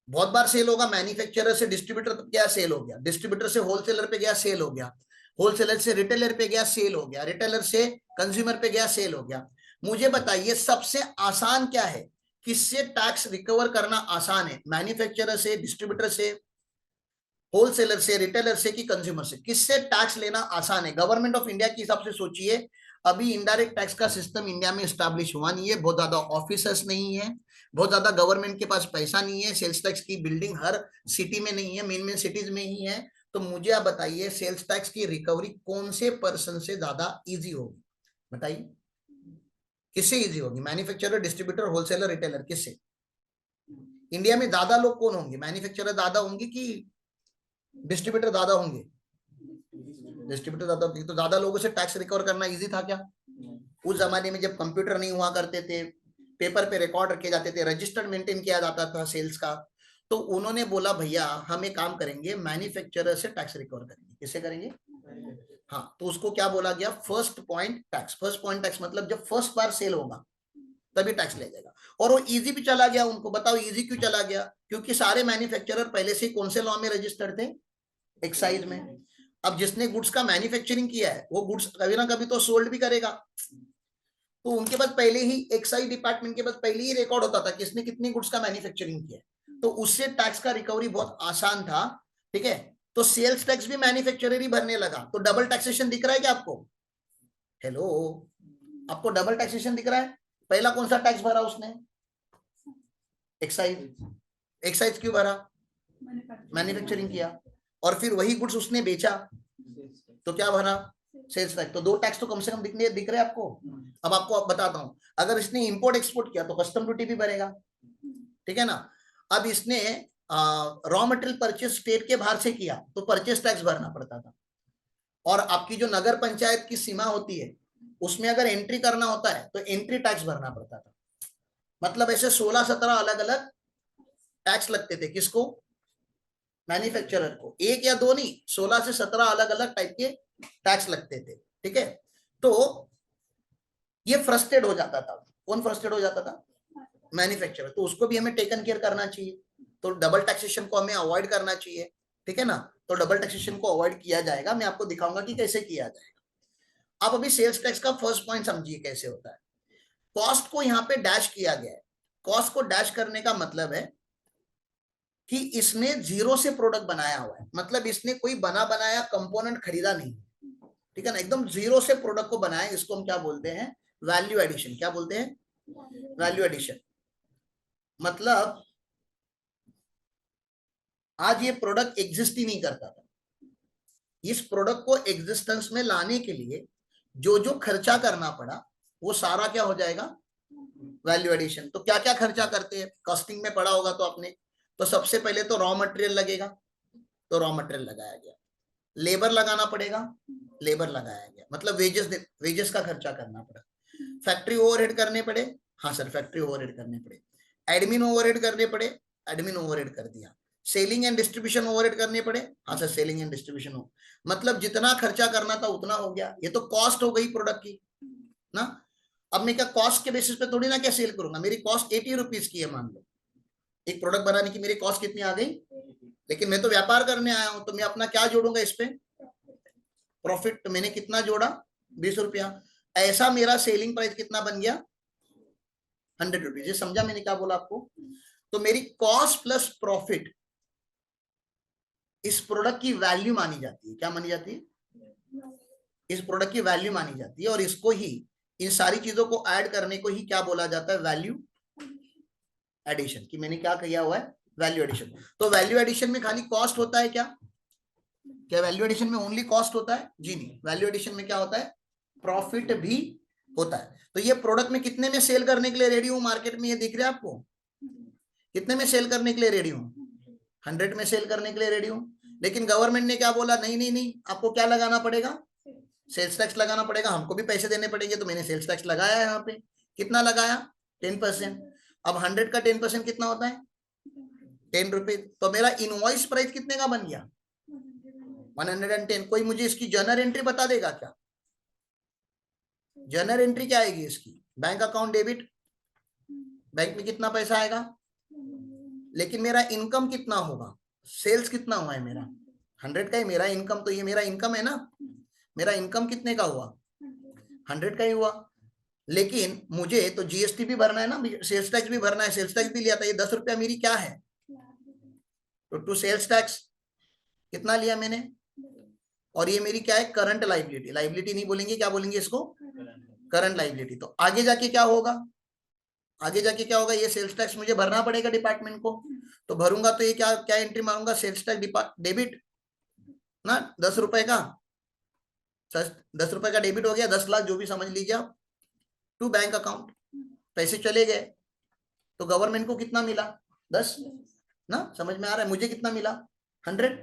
बहुत बार सेल होगा। मैन्युफैक्चरर से डिस्ट्रीब्यूटर तक गया, सेल हो गया। डिस्ट्रीब्यूटर से होलसेलर पे गया, सेल हो गया। होलसेलर से रिटेलर पे गया, सेल हो गया। रिटेलर से कंज्यूमर पे गया, सेल हो गया। मुझे बताइए सबसे आसान क्या है, किससे टैक्स रिकवर करना आसान है? मैन्युफैक्चरर से, डिस्ट्रीब्यूटर से, होलसेलर से, रिटेलर से कि कंज्यूमर से? किससे टैक्स लेना आसान है? गवर्नमेंट ऑफ इंडिया के हिसाब से सोचिए। अभी इनडायरेक्ट टैक्स का सिस्टम इंडिया में स्टैब्लिश हुआ नहीं है, बहुत ज्यादा ऑफिसर्स नहीं है, बहुत ज्यादा गवर्नमेंट के पास पैसा नहीं है, सेल्स टैक्स की बिल्डिंग हर सिटी में नहीं है, मेन मेन सिटीज में ही है। तो मुझे आप बताइए सेल्स टैक्स की रिकवरी कौन से पर्सन से ज्यादा इजी होगी? बताइए किससे इजी होगी? मैन्युफैक्चरर, डिस्ट्रीब्यूटर, होलसेलर, रिटेलर, किससे? इंडिया में ज्यादा लोग कौन होंगे? मैन्युफैक्चरर ज्यादा होंगे कि डिस्ट्रीब्यूटर ज्यादा होंगे? डिस्ट्रीब्यूटर ज्यादा होंगे। तो ज्यादा लोगों से टैक्स रिकवर करना इजी था क्या? उस जमाने में जब कंप्यूटर नहीं हुआ करते थे, पेपर पे रिकॉर्ड रखे जाते थे, रजिस्टर्ड मेंटेन किया जाता था सेल्स का, तो उन्होंने बोला भैया हम एक काम करेंगे, मैन्युफैक्चरर से टैक्स रिकवर करेंगे। किससे करेंगे? हाँ, तो उसको क्या बोला गया? First point tax. First point tax मतलब जब फर्स्ट बार सेल होगा तभी टैक्स लगेगा। और वो इजी भी चला गया उनको। बताओ इजी क्यों चला गया? क्योंकि सारे मैन्युफैक्चरर पहले से ही कौन से लॉ में रजिस्टर्ड थे? एक्साइज में। अब जिसने गुड्स का मैन्युफैक्चरिंग किया है वो गुड्स कभी ना कभी तो सोल्ड भी करेगा। तो उनके पास पहले ही, एक्साइज डिपार्टमेंट के पास पहले ही रिकॉर्ड होता था किसने कितनी गुड्स का मैन्युफैक्चरिंग किया। तो उससे टैक्स का रिकवरी बहुत आसान था, ठीक है। तो सेल्स टैक्स भी मैन्युफैक्चरर ही भरने लगा। तो डबल टैक्सेशन दिख रहा है क्या आपको? हेलो, आपको डबल टैक्सेशन दिख रहा है? पहला कौन सा टैक्स भरा उसने? एक्साइज। एक्साइज क्यों भरा? मैन्युफैक्चरिंग किया। और फिर वही गुड्स उसने बेचा तो क्या भरा? Sales tax. तो दो टैक्स तो कम से कम दिख रहे हैं आपको। अब आपको अब बताता हूं, अगर इसने इंपोर्ट एक्सपोर्ट किया तो कस्टम ड्यूटी भी भरेगा, ठीक है ना। अब इसने रॉ मटेरियल परचेस स्टेट के बाहर से किया तो परचेस टैक्स भरना पड़ता था। और आपकी जो नगर पंचायत की सीमा होती है उसमें अगर एंट्री करना होता है तो एंट्री टैक्स भरना पड़ता था। मतलब ऐसे 16-17 अलग अलग टैक्स लगते थे। किसको? मैन्युफैक्चरर को। एक या दो नहीं, 16 से 17 अलग अलग टाइप के टैक्स लगते थे, ठीक है। तो ये फ्रस्ट्रेट हो जाता था। कौन फ्रस्ट्रेट हो जाता था? मैन्युफैक्चरर। तो उसको भी हमें टेकन केयर करना चाहिए। तो डबल टैक्सेशन को हमें अवॉइड करना चाहिए, ठीक है ना। तो डबल टैक्सेशन को अवॉइड किया जाएगा। मैं आपको दिखाऊंगा कि कैसे किया जाएगा। आप अभी सेल्स टैक्स का फर्स्ट पॉइंट समझिए कैसे होता है। कॉस्ट को यहाँ पे डैश किया गया है। कॉस्ट को डैश करने का मतलब है कि इसने जीरो से प्रोडक्ट बनाया हुआ है, मतलब इसने कोई बना बनाया कंपोनेंट खरीदा नहीं, ठीक है ना। एकदम जीरो से प्रोडक्ट को बनाया। इसको हम क्या बोलते हैं? Value addition. क्या बोलते हैं? Value addition. मतलब आज ये प्रोडक्ट एग्जिस्ट ही नहीं करता था। इस प्रोडक्ट को एग्जिस्टेंस में लाने के लिए जो जो खर्चा करना पड़ा वो सारा क्या हो जाएगा, वैल्यू एडिशन। तो क्या क्या खर्चा करते हैं, कॉस्टिंग में पढ़ा होगा तो आपने, तो सबसे पहले तो रॉ मटेरियल लगेगा, तो रॉ मटेरियल लगाया गया, लेबर लगाना पड़ेगा, लेबर लगाया गया, मतलब वेजेस, वेजेस का खर्चा करना पड़ा, फैक्ट्री ओवरहेड करने पड़े, हाँ सर फैक्ट्री ओवरहेड करने पड़े, एडमिन ओवरहेड करने पड़े, एडमिन ओवरहेड कर दिया, सेलिंग एंड डिस्ट्रीब्यूशन ओवरहेड करने पड़े, हाँ सर सेलिंग एंड डिस्ट्रीब्यूशन हो, मतलब जितना खर्चा करना था उतना हो गया। ये तो कॉस्ट हो गई प्रोडक्ट की ना। अब मैं क्या कॉस्ट के बेसिस पे थोड़ी ना क्या सेल करूंगा, मेरी कॉस्ट 80 रुपीज की है मान लो, एक प्रोडक्ट बनाने की मेरी कॉस्ट कितनी आ गई, लेकिन मैं तो व्यापार करने आया हूं, तो मैं अपना क्या जोड़ूंगा इस पे, प्रॉफिट। तो मैंने कितना जोड़ा, 20 रुपया, ऐसा मेरा सेलिंग प्राइस कितना बन गया, 100 रुपीज। ये समझा मैंने क्या बोला आपको। तो मेरी कॉस्ट प्लस प्रॉफिट इस प्रोडक्ट की वैल्यू मानी जाती है, क्या मानी जाती है, इस प्रोडक्ट की वैल्यू मानी जाती है, और इसको ही, इन सारी चीजों को ऐड करने को ही क्या बोला जाता है, वैल्यू एडिशन। कि मैंने क्या किया हुआ है, वैल्यू एडिशन। तो वैल्यू एडिशन में खाली कॉस्ट होता है क्या, क्या वैल्यू एडिशन में ओनली कॉस्ट होता है, जी नहीं, वैल्यू एडिशन में क्या होता है, प्रॉफिट भी होता है। तो ये प्रोडक्ट में कितने में सेल करने के लिए रेडी हूं मार्केट में, ये दिख रहा है आपको, कितने में सेल करने के लिए रेडी हूं, 100 में सेल करने के लिए रेडी हूं। लेकिन गवर्नमेंट ने क्या बोला, नहीं नहीं नहीं, आपको क्या लगाना पड़ेगा, सेल्स टैक्स लगाना पड़ेगा, हमको भी पैसे देने पड़ेंगे। तो मैंने सेल्स टैक्स लगाया है यहाँ पे, कितना लगाया, 10%। अब 100 का 10% कितना होता है, 10 रुपीज। तो मेरा इनवॉइस प्राइस कितने का बन गया, 110। कोई मुझे इसकी जर्नल एंट्री बता देगा क्या, जर्नल एंट्री क्या आएगी इसकी, बैंक अकाउंट डेबिट, बैंक में कितना पैसा आएगा, लेकिन मेरा इनकम कितना होगा, सेल्स कितना हुआ है मेरा, 100 का ही मेरा इनकम, तो ये मेरा इनकम है ना, मेरा इनकम कितने का हुआ, 100 का ही हुआ। लेकिन मुझे तो जीएसटी भी भरना है ना, सेल्स टैक्स भी भरना है, सेल्स टैक्स भी लिया था, ये 10 रुपया मेरी क्या है, तो टू सेल्स टैक्स कितना लिया मैंने, और ये मेरी क्या है, करंट लाइबिलिटी, लाइबिलिटी नहीं बोलेंगे, क्या बोलेंगे इसको, करंट लाइबिलिटी। तो आगे जाके क्या होगा, आगे जाके क्या होगा, ये सेल्स टैक्स मुझे भरना पड़ेगा डिपार्टमेंट को, तो भरूंगा तो ये क्या क्या एंट्री मारूंगा, सेल्स टैक्स डेबिट ना, 10 रुपए का, 10 रुपए का डेबिट हो गया, 10 लाख जो भी समझ लीजिए आप, टू बैंक अकाउंट, पैसे चले गए, तो गवर्नमेंट को कितना मिला, 10 ना, समझ में आ रहा है, मुझे कितना मिला, 100।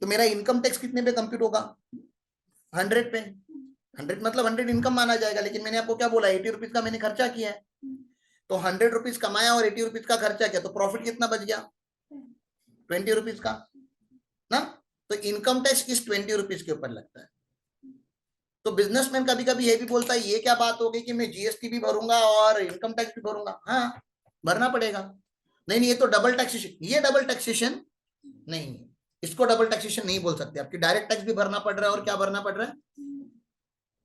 तो मेरा इनकम टैक्स कितने पे कंप्यूट होगा, 100 पे, 100 मतलब 100 इनकम माना जाएगा। लेकिन मैंने आपको क्या बोला, 80 रुपीज का मैंने खर्चा किया है, तो 100 रुपीज कमाया और 80 रुपीज का खर्चा किया, तो प्रॉफिट कितना बच गया, 20 रुपीज का ना। तो इनकम टैक्स इस 20 रुपीज के ऊपर लगता है। तो बिजनेसमैन कभी कभी ये भी बोलता है, ये क्या बात हो गई कि मैं जीएसटी भी भरूंगा और इनकम टैक्स भी भरूंगा, हाँ भरना पड़ेगा। नहीं नहीं, ये तो डबल टैक्सेशन, ये डबल टैक्सेशन नहीं है, इसको डबल टैक्सेशन नहीं बोल सकते। आपकी डायरेक्ट टैक्स भी भरना पड़ रहा है, और क्या भरना पड़ रहा है,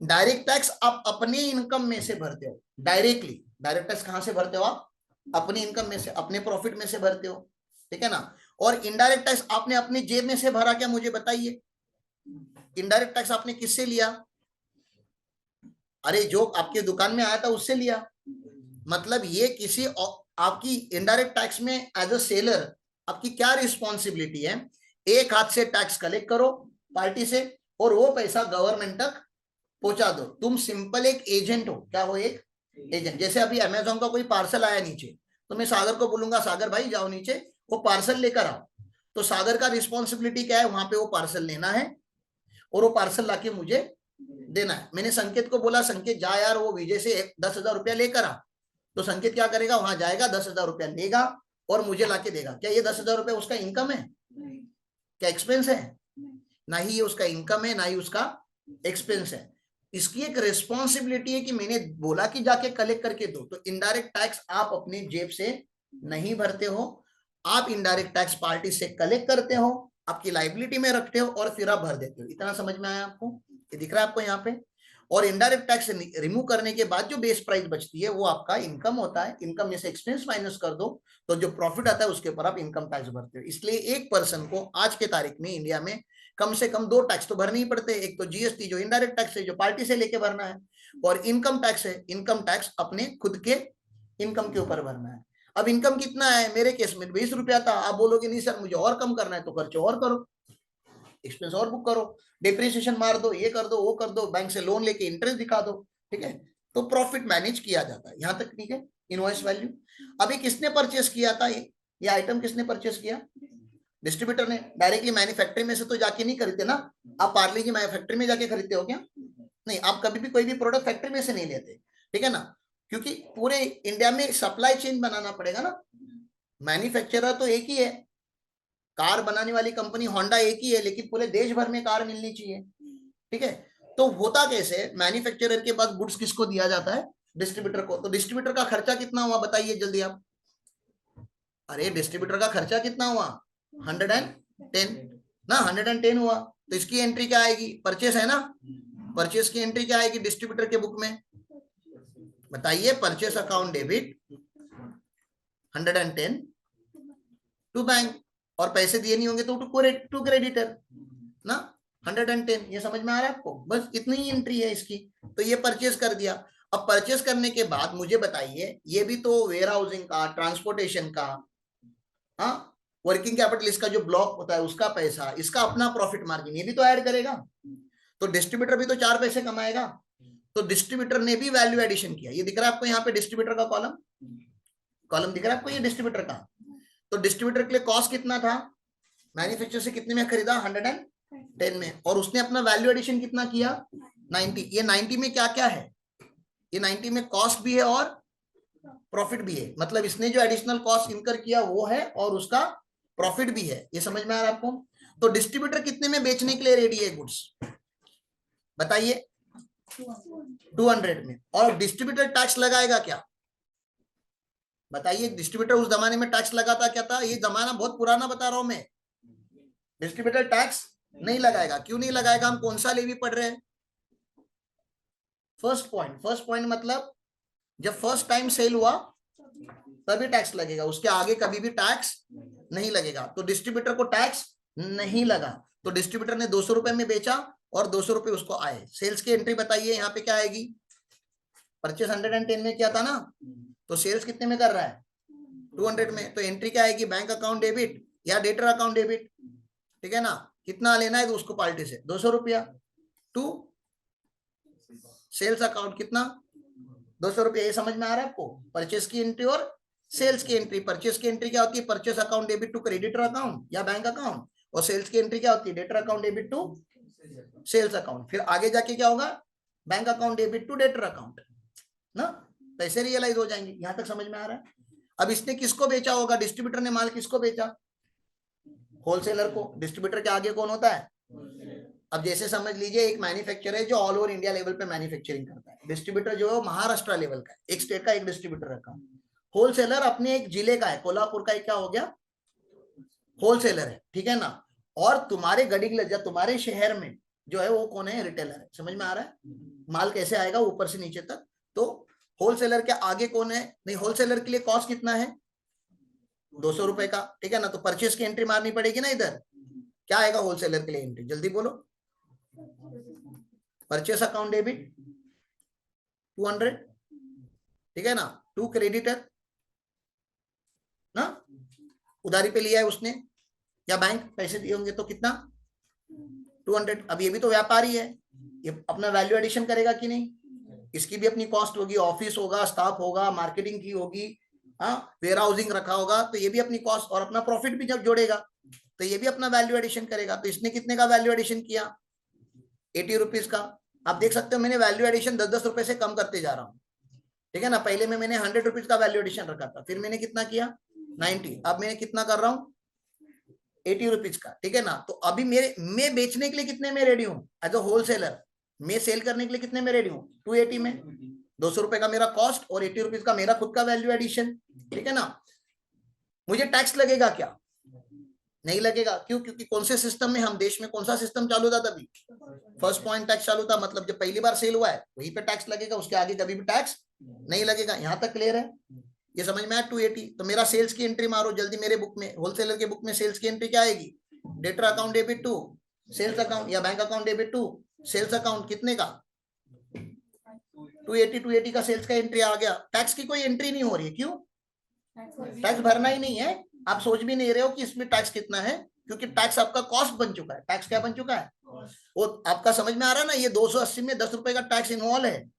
डायरेक्ट टैक्स आप अपने इनकम में से भरते हो डायरेक्टली। डायरेक्ट टैक्स कहां से भरते हो आप, अपनी इनकम में से, अपने प्रॉफिट में से भरते हो, ठीक है ना। और इनडायरेक्ट टैक्स आपने अपनी जेब में से भरा क्या, मुझे बताइए, इनडायरेक्ट टैक्स आपने किससे लिया, अरे जो आपके दुकान में आया था उससे लिया। मतलब ये किसी आपकी इनडायरेक्ट टैक्स में एज अ सेलर आपकी क्या रिस्पॉन्सिबिलिटी है, एक हाथ से टैक्स कलेक्ट करो पार्टी से, और वो पैसा गवर्नमेंट तक पहुंचा दो। तुम सिंपल एक एजेंट हो, क्या हो, एक एजेंट। जैसे अभी अमेजोन का कोई पार्सल आया नीचे, तो मैं सागर को बोलूंगा, सागर भाई जाओ नीचे वो पार्सल लेकर आओ। तो सागर का रिस्पॉन्सिबिलिटी क्या है, वहां पे वो पार्सल लेना है और वो पार्सल लाके मुझे देना है। मैंने संकेत को बोला, संकेत जा यार वो विजय से 10,000 रुपया लेकर आ, तो संकेत क्या करेगा, वहां जाएगा, 10,000 रुपया लेगा और मुझे लाके देगा। क्या ये 10,000 रुपया उसका इनकम है, क्या एक्सपेंस है, ना ही ये उसका इनकम है, ना ही उसका एक्सपेंस है। इसकी एक रिस्पॉन्सिबिलिटी है कि मैंने बोला कि जाके कलेक्ट करके दो। तो इनडायरेक्ट टैक्स आप अपनी जेब से नहीं भरते हो, आप इनडायरेक्ट टैक्स पार्टी से कलेक्ट करते हो, आपकी लाइबिलिटी में रखते हो और फिर आप भर देते हो। इतना समझ में आया आपको, ये दिख रहा है आपको यहाँ पे। और इनडायरेक्ट टैक्स रिमूव करने के बाद जो बेस प्राइस बचती है वो आपका इनकम होता है। इनकम में से एक्सपेंस माइनस कर दो तो जो प्रॉफिट आता है उसके ऊपर आप इनकम टैक्स भरते हो। इसलिए एक पर्सन को आज के तारीख में इंडिया में कम से कम 2 टैक्स तो भरने ही पड़ते हैं। एक तो जीएसटी जो इनडायरेक्ट टैक्स है, जो पार्टी से लेके भरना है, और इनकम टैक्स है, इनकम टैक्स अपने खुद के इनकम के ऊपर भरना है। अब इनकम कितना है, मेरे केस में 20 रुपया था। आप बोलोगे नहीं सर मुझे और कम करना है, तो खर्च और करो, एक्सपेंस और बुक करो, डिप्रिसिएशन मार दो, ये कर दो, वो कर दो, बैंक से लोन लेके इंटरेस्ट दिखा दो, ठीक है। तो प्रॉफिट मैनेज किया जाता है, यहां तक ठीक है। इनवॉइस वैल्यू, अभी किसने परचेस किया था ये आइटम किसने परचेस किया? डिस्ट्रीब्यूटर ने। डायरेक्टली मैन्युफैक्चरिंग में से तो जाके नहीं खरीदते ना, आप पार्ले जी मैन्युफैक्चरिंग में जाके खरीदते हो क्या? नहीं, आप कभी भी कोई भी प्रोडक्ट फैक्ट्री में से नहीं लेते, ठीक है ना, क्योंकि पूरे इंडिया में सप्लाई चेन बनाना पड़ेगा ना। मैन्युफैक्चरर तो एक ही है, कार बनाने वाली कंपनी होंडा एक ही है, लेकिन पूरे देश भर में कार मिलनी चाहिए, ठीक है। तो होता कैसे, मैन्युफैक्चरर के पास गुड्स किसको दिया जाता है? डिस्ट्रीब्यूटर को। तो डिस्ट्रीब्यूटर का खर्चा कितना हुआ बताइए जल्दी आप। अरे डिस्ट्रीब्यूटर का खर्चा कितना हुआ? 110 ना, 110 हुआ। तो इसकी एंट्री क्या आएगी? परचेस है ना, परचेस की एंट्री क्या आएगी डिस्ट्रीब्यूटर के बुक में? बताइए, purchase account debit 110 to bank, और पैसे दिए नहीं होंगे तो टू क्रेडिटर ना, 110। ये समझ में आ रहा है आपको? बस इतनी ही एंट्री है इसकी। तो ये परचेस कर दिया। अब परचेस करने के बाद मुझे बताइए, ये भी तो वेयर हाउसिंग का, ट्रांसपोर्टेशन का, हाँ, वर्किंग कैपिटल इसका जो ब्लॉक होता है उसका पैसा, इसका अपना प्रॉफिट मार्जिन, ये भी तो ऐड करेगा। तो डिस्ट्रीब्यूटर भी तो 4 पैसे कमाएगा। तो डिस्ट्रीब्यूटर ने भी वैल्यू एडिशन किया। ये दिख रहा है आपको यहाँ पे डिस्ट्रीब्यूटर का कॉलम, कॉलम दिख रहा है आपको ये डिस्ट्रीब्यूटर का। तो डिस्ट्रीब्यूटर के लिए कॉस्ट कितना था? मैन्युफैक्चर से कितने में खरीदा? 110 में। और उसने अपना वैल्यू एडिशन कितना किया? 90। ये 90 में क्या क्या है? ये 90 में कॉस्ट भी है और प्रॉफिट भी है, मतलब इसने जो एडिशनल कॉस्ट इनकर किया वो है और उसका प्रॉफिट भी है। ये समझ में आ रहा है आपको? तो डिस्ट्रीब्यूटर कितने में बेचने के लिए रेडी है गुड्स बताइए? 200 में। और डिस्ट्रीब्यूटर टैक्स लगाएगा क्या? बताइए, डिस्ट्रीब्यूटर उस जमाने में टैक्स लगाता क्या था? ये जमाना बहुत पुराना बता रहा हूं मैं। डिस्ट्रीब्यूटर टैक्स नहीं लगाएगा। क्यों नहीं लगाएगा? हम कौन सा लेवी पढ़ रहे हैं? First point. फर्स्ट पॉइंट मतलब जब फर्स्ट टाइम सेल हुआ तभी टैक्स लगेगा, उसके आगे कभी भी टैक्स नहीं लगेगा। तो डिस्ट्रीब्यूटर को टैक्स नहीं लगा। तो डिस्ट्रीब्यूटर ने 200 रुपए में बेचा और 200 रुपए उसको आए। सेल्स की एंट्री बताइए यहाँ पे क्या आएगी? परचेस 110 में किया था ना, तो सेल्स कितने में कर रहा है? 200 में। तो एंट्री क्या आएगी? बैंक अकाउंट डेबिट या डेटर अकाउंट डेबिट, ठीक है ना। कितना लेना है तो उसको पार्टी से 200 रुपया टू सेल्स अकाउंट, कितना? 200 रुपया। ये समझ में आ रहा है आपको? परचेस की एंट्री और सेल्स की एंट्री। परचेस की एंट्री क्या होती है? Purchase account debit to creditor account या बैंक अकाउंट। और सेल्स की एंट्री क्या होती है? Debtor account debit to sales account. फिर आगे जाके क्या होगा? Bank account debit to debtor account ना। पैसे रियलाइज हो जाएंगे। यहां तक समझ में आ रहा है? अब इसने किसको बेचा होगा? डिस्ट्रीब्यूटर ने माल किसको बेचा? होलसेलर को। डिस्ट्रीब्यूटर के आगे कौन होता है? अब जैसे समझ लीजिए, एक मैन्युफैक्चरर है जो ऑल ओवर इंडिया लेवल पे मैन्युफैक्चरिंग करता है। डिस्ट्रीब्यूटर जो है महाराष्ट्र लेवल का है, एक स्टेट का एक डिस्ट्रीब्यूटर रखा। होलसेलर अपने एक जिले का है, कोल्हापुर का एक क्या हो गया? होलसेलर है, ठीक है ना। और तुम्हारे गडिंग तुम्हारे शहर में जो है वो कौन है? रिटेलर है। समझ में आ रहा है? माल कैसे आएगा ऊपर से नीचे तक? तो होलसेलर के आगे कौन है? नहीं, होलसेलर के लिए कॉस्ट कितना है? 200 रुपए का, ठीक है ना। तो परचेस की एंट्री मारनी पड़ेगी ना इधर। क्या आएगा होलसेलर के लिए एंट्री? जल्दी बोलो। परचेस अकाउंट डेबिट 200, ठीक है ना, टू क्रेडिटर ना, उधारी पे लिया है उसने या बैंक पैसे दिए होंगे तो कितना? 200। अब ये भी तो व्यापारी है, ये अपना वैल्यू एडिशन करेगा कि नहीं? इसकी भी अपनी कॉस्ट होगी, ऑफिस होगा, स्टाफ होगा, मार्केटिंग की होगी, हाँ, वेयर हाउसिंग रखा होगा, तो ये भी अपनी कॉस्ट और अपना प्रॉफिट भी जब जोड़ेगा तो ये भी अपना वैल्यू एडिशन करेगा। तो इसने कितने का वैल्यू एडिशन किया? 80 रुपीज का। आप देख सकते हो मैंने वैल्यू एडिशन 10-10 रुपए से कम करते जा रहा हूँ, ठीक है ना। पहले में मैंने 100 रुपीज का वैल्यू एडिशन रखा था, फिर मैंने कितना किया? 90। अब मैंने कितना कर रहा हूँ? 80 रुपीज का, ठीक है ना। तो अभी मेरे मैं बेचने के लिए कितने में रेडी हूँ एज अ होलसेलर? मैं सेल करने के लिए कितने में रेडी हूँ? 280 में। 200 रुपए का मेरा कॉस्ट और 80 रुपीज का मेरा खुद का वैल्यू एडिशन, ठीक है ना। मुझे टैक्स लगेगा क्या? नहीं लगेगा। क्यों? क्योंकि कौन से सिस्टम में, हम देश में कौन सा सिस्टम चालू था तभी? फर्स्ट पॉइंट टैक्स चालू था। मतलब जब पहली बार सेल हुआ है वहीं पे टैक्स लगेगा, उसके आगे कभी भी टैक्स नहीं लगेगा। यहां तक क्लियर है? ये समझ में आया? 280। तो मेरा सेल्स की एंट्री मारो जल्दी मेरे बुक में, होलसेलर के बुक में सेल्स की एंट्री क्या आएगी? Debtor account debit to sales account या bank account debit to sales account, कितने का? 280। 280 का सेल्स का एंट्री आ गया। टैक्स की कोई एंट्री नहीं हो रही है। क्यों? टैक्स भरना ही नहीं है। आप सोच भी नहीं रहे हो कि इसमें टैक्स कितना है, क्योंकि टैक्स आपका कॉस्ट बन चुका है। टैक्स क्या बन चुका है? वो आपका समझ में आ रहा है ना? ये 280 में 10 रुपए का टैक्स इन्वॉल्व है।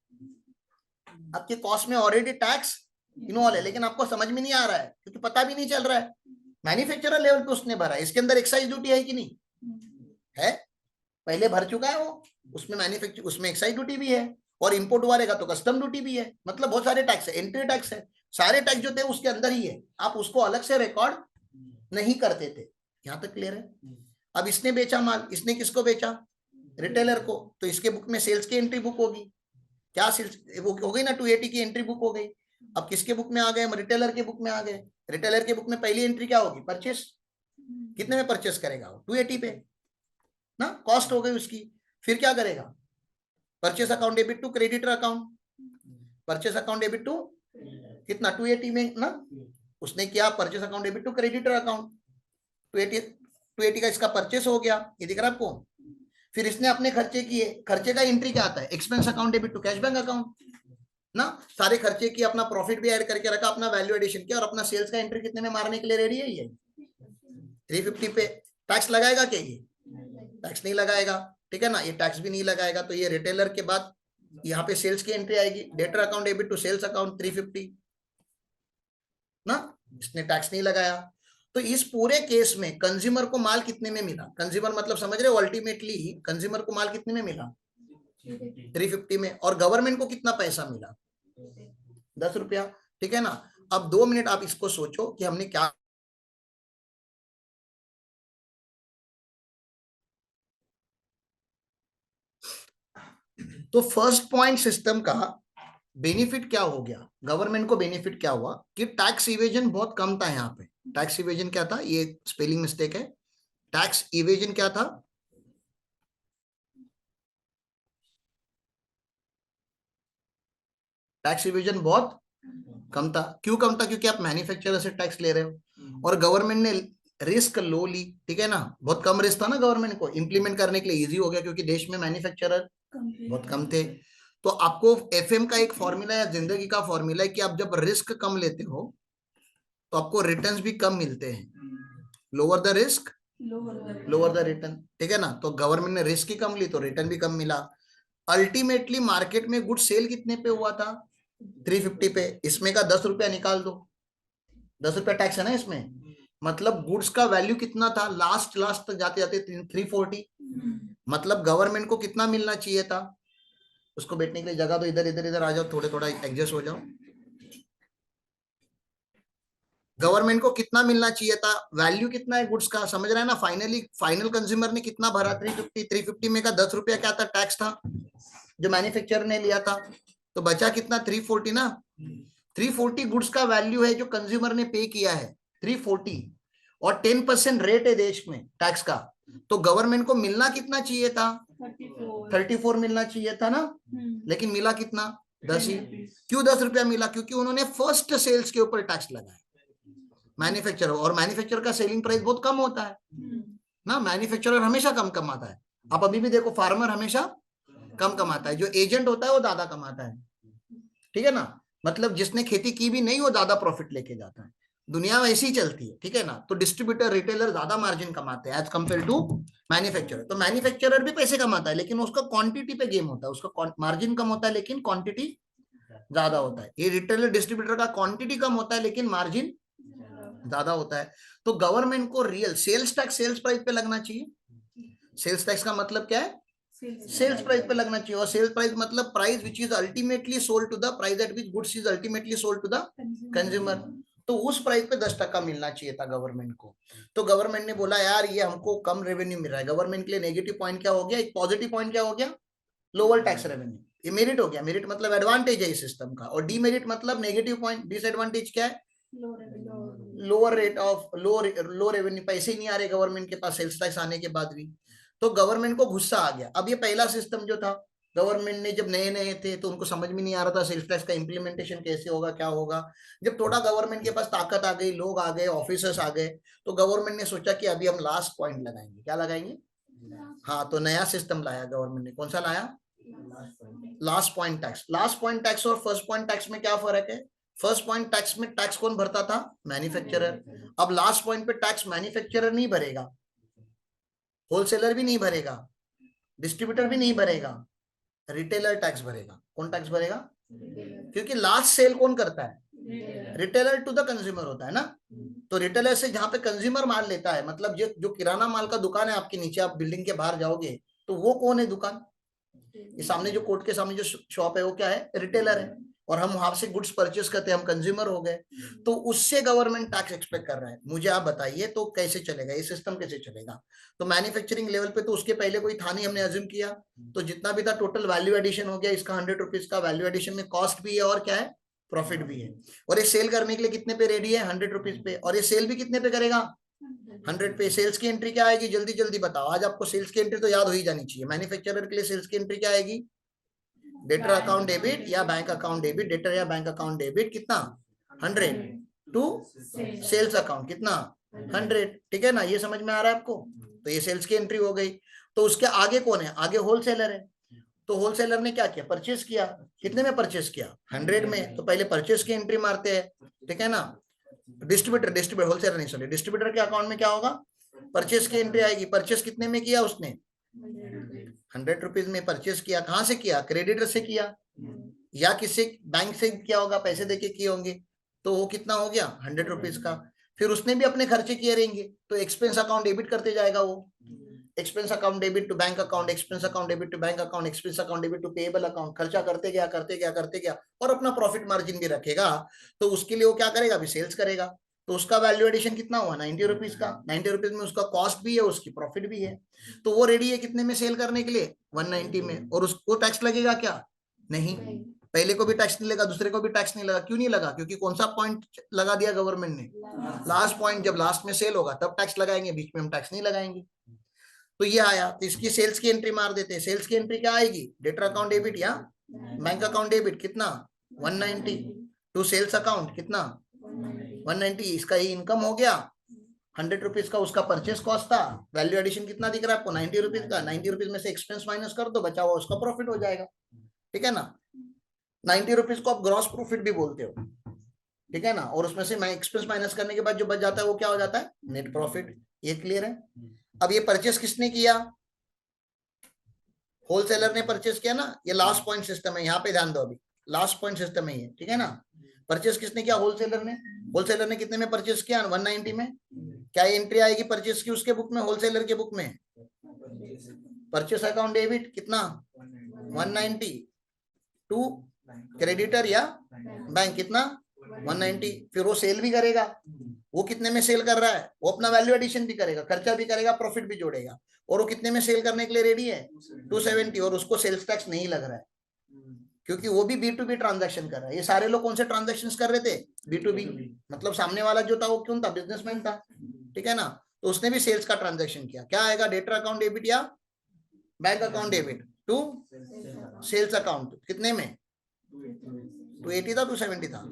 आपके कॉस्ट में ऑलरेडी टैक्स इन्वॉल्व है, लेकिन आपको समझ में नहीं आ रहा है क्योंकि पता भी नहीं चल रहा है। मैन्युफैक्चरर लेवल पे उसने भरा है, इसके अंदर एक्साइज ड्यूटी है कि नहीं है, पहले भर चुका है वो, उसमें मैन्युफैक्चर उसमें एक्साइज ड्यूटी भी है, और इंपोर्ट वालेगा तो कस्टम ड्यूटी भी है, मतलब बहुत सारे टैक्स है, एंट्री टैक्स है, सारे टैक्स जो थे उसके अंदर ही है, आप उसको अलग से रिकॉर्ड नहीं करते थे। यहां तक क्लियर है। अब इसने बेचा माल, इसने किसको बेचा, रिटेलर को, तो इसके बुक में सेल्स की एंट्री बुक होगी, क्या सेल्स वो हो गई ना, 280 की एंट्री बुक हो गई। अब किसके बुक में आ गए, रिटेलर के बुक में आ गए। रिटेलर के बुक में पहली एंट्री क्या होगी, परचेस, कितने में परचेस करेगा वो, 280 पे ना, कॉस्ट हो गई उसकी। फिर क्या करेगा, purchase account debit to creditor account, purchase account debit to कितना, 280 में ना, उसने क्या, purchase account debit to creditor account, 280 का इसका परचेस हो गया, ये दिख रहा है आपको। फिर इसने अपने खर्चे किए, खर्चे का एंट्री क्या आता है, expense account debit to cash bank account ना, सारे खर्चे की, अपना प्रॉफिट भी ऐड करके रखा, अपना वैल्यू एडिशन किया, और अपना सेल्स का एंट्री कितने में मारने के लिए रेडी है ये 350 पे। टैक्स लगाएगा क्या ये, टैक्स नहीं लगाएगा, ठीक है ना, ये टैक्स भी नहीं लगाएगा। तो ये रिटेलर के बाद यहाँ पे सेल्स की एंट्री आएगी, debtor account debit to sales account 350 ना, इसने टैक्स नहीं लगाया। तो इस पूरे केस में कंज्यूमर को माल कितने में मिला, कंज्यूमर मतलब समझ रहे हो, अल्टीमेटली कंज्यूमर को माल कितने में मिला, 350 में, और गवर्नमेंट को कितना पैसा मिला, 10 रुपया, ठीक है ना। अब 2 मिनट आप इसको सोचो कि हमने क्या, तो फर्स्ट पॉइंट सिस्टम का बेनिफिट क्या हो गया, गवर्नमेंट को बेनिफिट क्या हुआ कि टैक्स इवेजन बहुत कम था यहाँ पे। टैक्स इवेजन क्या था, ये स्पेलिंग मिस्टेक है, टैक्स इवेजन क्या था, टैक्स इवेजन बहुत कम था। क्यों कम था, क्योंकि आप मैन्युफैक्चरर से टैक्स ले रहे हो, और गवर्नमेंट ने रिस्क लो ली, ठीक है ना, बहुत कम रिस्क था ना गवर्नमेंट को, इंप्लीमेंट करने के लिए इजी हो गया क्योंकि देश में मैन्युफैक्चरर बहुत कम थे। तो आपको एफएम का एक फॉर्मूला या जिंदगी का फॉर्मूला है कि आप जब रिस्क कम लेते हो तो आपको रिटर्न्स भी कम मिलते हैं, lower the risk lower the return, ठीक है ना। तो गवर्नमेंट ने रिस्क ही कम ली तो रिटर्न भी कम मिला। अल्टीमेटली मार्केट में गुड सेल कितने पे हुआ था, 350 पे, इसमें का 10 रुपया निकाल दो, 10 रुपया टैक्स है ना इसमें, मतलब गुड्स का वैल्यू कितना था, लास्ट लास्ट तक जाते जाते 340, मतलब गवर्नमेंट को कितना मिलना चाहिए था, उसको बैठने के लिए जगह, तो इधर इधर इधर आ जाओ, थोड़े थोड़ा एडजस्ट हो जाओ। गवर्नमेंट को कितना मिलना चाहिए था, वैल्यू कितना है गुड्स का, समझ रहे हैं ना, फाइनली फाइनल कंज्यूमर ने कितना भरा, 350 में का 10 रुपया क्या था, टैक्स था जो मैन्युफैक्चरर ने लिया था, तो बचा कितना, 340 ना, 340 गुड्स का वैल्यू है जो कंज्यूमर ने पे किया है, 340, और 10% रेट है देश में टैक्स का, तो गवर्नमेंट को मिलना कितना चाहिए था, 34 मिलना चाहिए था ना, लेकिन मिला कितना, 10 ही। क्यों 10 रुपया मिला, क्योंकि उन्होंने फर्स्ट सेल्स के ऊपर टैक्स लगाया, मैन्युफैक्चरर, और मैन्युफैक्चरर का सेलिंग प्राइस बहुत कम होता है ना, मैन्युफैक्चरर हमेशा कम कमाता है, आप अभी भी देखो फार्मर हमेशा कम कमाता है, जो एजेंट होता है वो ज्यादा कमाता है, ठीक है ना, मतलब जिसने खेती की भी नहीं वो ज्यादा प्रॉफिट लेके जाता है, दुनिया में ऐसी चलती है, ठीक है ना। तो डिस्ट्रीब्यूटर रिटेलर ज्यादा मार्जिन कमाते हैं एज कंपेयर टू मैन्युफैक्चरर, तो मैन्युफैक्चरर भी पैसे कमाता है लेकिन उसका क्वांटिटी पे गेम होता है, उसका मार्जिन कम होता है लेकिन क्वांटिटी ज्यादा होता है, ये रिटेलर डिस्ट्रीब्यूटर का क्वांटिटी कम होता है लेकिन मार्जिन ज्यादा होता है। तो गवर्नमेंट को real sales tax sales price पे लगना चाहिए, सेल्स टैक्स का मतलब क्या है, सेल्स प्राइस पे लगना चाहिए, और सेल्स प्राइस मतलब price which is ultimately sold to the price at which goods is ultimately sold to the consumer, तो उस प्राइस पे 10% मिलना चाहिए था गवर्नमेंट को। तो गवर्नमेंट ने बोला यार ये हमको कम रेवेन्यू मिल रहा है, गवर्नमेंट के लिए नेगेटिव पॉइंट क्या हो गया, एक पॉजिटिव पॉइंट क्या हो गया, लोअर टैक्स रेवेन्यू, ये मेरिट हो गया, मेरिट मतलब एडवांटेज है इस सिस्टम का, और डीमेरिट मतलब नेगेटिव पॉइंट, डिसएडवांटेज क्या है, lower rate of low revenue, पैसे ही नहीं आ रहे गवर्नमेंट के पास सेल्स टैक्स आने के बाद भी, तो गवर्नमेंट को गुस्सा आ गया। अब ये पहला सिस्टम जो था, गवर्नमेंट ने जब नए नए थे तो उनको समझ में नहीं आ रहा था सेल्स टैक्स का इम्प्लीमेंटेशन कैसे होगा क्या होगा, जब थोड़ा गवर्नमेंट के पास ताकत आ गई, लोग आ गए, ऑफिसर्स आ गए, तो गवर्नमेंट ने सोचा कि अभी हम लास्ट पॉइंट लगाएंगे, क्या लगाएंगे, हाँ, तो नया सिस्टम लाया गवर्नमेंट ने, कौन सा लाया, last point tax. Last point tax और फर्स्ट पॉइंट टैक्स में क्या फर्क है, फर्स्ट पॉइंट टैक्स में टैक्स कौन भरता था, मैन्युफैक्चरर, अब लास्ट पॉइंट पे टैक्स मैन्युफैक्चरर नहीं भरेगा, होलसेलर भी नहीं भरेगा, डिस्ट्रीब्यूटर भी नहीं भरेगा, रिटेलर टैक्स भरेगा, कौन टैक्स भरेगा, क्योंकि लास्ट सेल कौन करता है? रिटेलर टू द कंज्यूमर होता है ना। तो रिटेलर से जहां पे कंज्यूमर माल लेता है, मतलब जो किराना माल का दुकान है आपके नीचे, आप बिल्डिंग के बाहर जाओगे तो वो कौन है दुकान? ये सामने जो कोर्ट के सामने जो शॉप है वो क्या है? रिटेलर है। और हम वहां से गुड्स परचेस करते हैं, हम कंज्यूमर हो गए। तो उससे गवर्नमेंट टैक्स एक्सपेक्ट कर रहा है। मुझे आप बताइए तो कैसे चलेगा ये सिस्टम, कैसे चलेगा? तो मैन्युफैक्चरिंग लेवल पे तो उसके पहले कोई था नहीं, हमने अज्यूम किया। तो जितना भी था टोटल वैल्यू एडिशन हो गया इसका 100 रुपीज का। वैल्यू एडिशन में कॉस्ट भी है और क्या है? प्रॉफिट भी है। और ये सेल करने के लिए कितने पे रेडी है? 100 रुपीज पे। और ये सेल भी कितने पे करेगा? 100 पे। सेल्स की एंट्री क्या आएगी? जल्दी जल्दी बताओ। आज आपको सेल्स की एंट्री तो याद हो ही जानी चाहिए। मैन्युफैक्चरर के लिए सेल्स की एंट्री क्या आएगी? डेटर अकाउंट डेबिट या बैंक अकाउंट डेबिट। डेटर या बैंक अकाउंट डेबिट कितना? 100 टू सेल्स अकाउंट कितना? 100। ठीक है ना, ये समझ में आ रहा है आपको? तो ये सेल्स की एंट्री हो गई। तो उसके आगे कौन है? आगे होलसेलर है। तो होलसेलर ने क्या किया? परचेस किया। कितने में परचेस किया? 100 में। तो पहले परचेस की एंट्री मारते हैं, ठीक है ना। डिस्ट्रीब्यूटर होलसेलर नहीं, सॉरी, डिस्ट्रीब्यूटर के अकाउंट में क्या होगा? परचेस की एंट्री आएगी। परचेस कितने में किया उसने? 100 रुपीज में परचेस किया। कहां से किया? क्रेडिटर से किया या किसी बैंक से किया होगा, पैसे देके किए होंगे। तो वो कितना हो गया? 100 रुपीज का। फिर उसने भी अपने खर्चे किए रहेंगे, तो एक्सपेंस अकाउंट डेबिट करते जाएगा वो। Expense account debit to bank account, expense account debit to bank account, expense account debit to payable account. खर्चा करते गया करते गया करते गया, और अपना प्रॉफिट मार्जिन भी रखेगा। तो उसके लिए वो क्या करेगा? अभी सेल्स करेगा। तो उसका वैल्यू एडिशन कितना हुआ? 90 रुपीज का। 90 रुपीज में उसका कॉस्ट भी है, उसकी प्रॉफिट भी है। तो वो रेडी है कितने में सेल करने के लिए? 190 में। और उसको टैक्स लगेगा क्या? नहीं। पहले को भी टैक्स नहीं लगा, दूसरे को भी टैक्स नहीं लगा। क्यों नहीं लगा? क्योंकि कौन सा पॉइंट लगा दिया गवर्नमेंट ने? Last point. जब लास्ट में सेल होगा तब टैक्स लगाएंगे, बीच में हम टैक्स नहीं लगाएंगे। तो ये आया, तो इसकी सेल्स की एंट्री मार देते हैं। सेल्स की एंट्री क्या आएगी? डेटर अकाउंट डेबिट या बैंक अकाउंट डेबिट कितना? 190 टू सेल्स अकाउंट कितना? 190। इसका ही इनकम हो गया 100 रुपीज का। उसका परचेस कॉस्ट था। वैल्यू एडिशन कितना दिख रहा है आपको? 90 रुपीज का। 90 रुपीज में से एक्सपेंस माइनस कर दो, बचा हुआ उसका प्रॉफिट हो जाएगा। ठीक है ना। 90 रुपीज को आप ग्रॉस प्रॉफिट भी बोलते हो, ठीक है ना। और उसमें से एक्सपेंस माइनस करने के बाद जो बच जाता है वो क्या हो जाता है? Net profit. ये क्लियर है? अब ये परचेस किसने किया? होलसेलर ने परचेस किया ना। ये लास्ट पॉइंट सिस्टम है, यहाँ पे ध्यान दो। अभी लास्ट पॉइंट सिस्टम है ये, ठीक है ना। परचेस किसने किया? होलसेलर ने। होलसेलर ने कितने में परचेस किया? 190 में। क्या एंट्री आएगी परचेस की उसके बुक में, होलसेलर के बुक में? परचेस अकाउंट डेबिट कितना? 190 टू क्रेडिटर या बैंक कितना? 190। फिर वो सेल भी करेगा। वो कितने में सेल कर रहा है? वो अपना वैल्यू एडिशन भी करेगा, खर्चा भी करेगा, प्रॉफिट भी जोड़ेगा। और वो कितने में सेल करने के लिए रेडी है? 270। और उसको सेल्स टैक्स नहीं लग रहा है, क्योंकि वो भी B2B ट्रांजैक्शन कर रहा है। ये सारे लोग कौन से ट्रांजैक्शंस कर रहे थे? B2B। मतलब सामने वाला जो था वो क्यों था? बिजनेसमैन था, ठीक है ना। तो उसने भी सेल्स का ट्रांजैक्शन किया। क्या आएगा? डेटर अकाउंट डेबिट या bank account debit to sales account कितने में? 280 था, 270 था?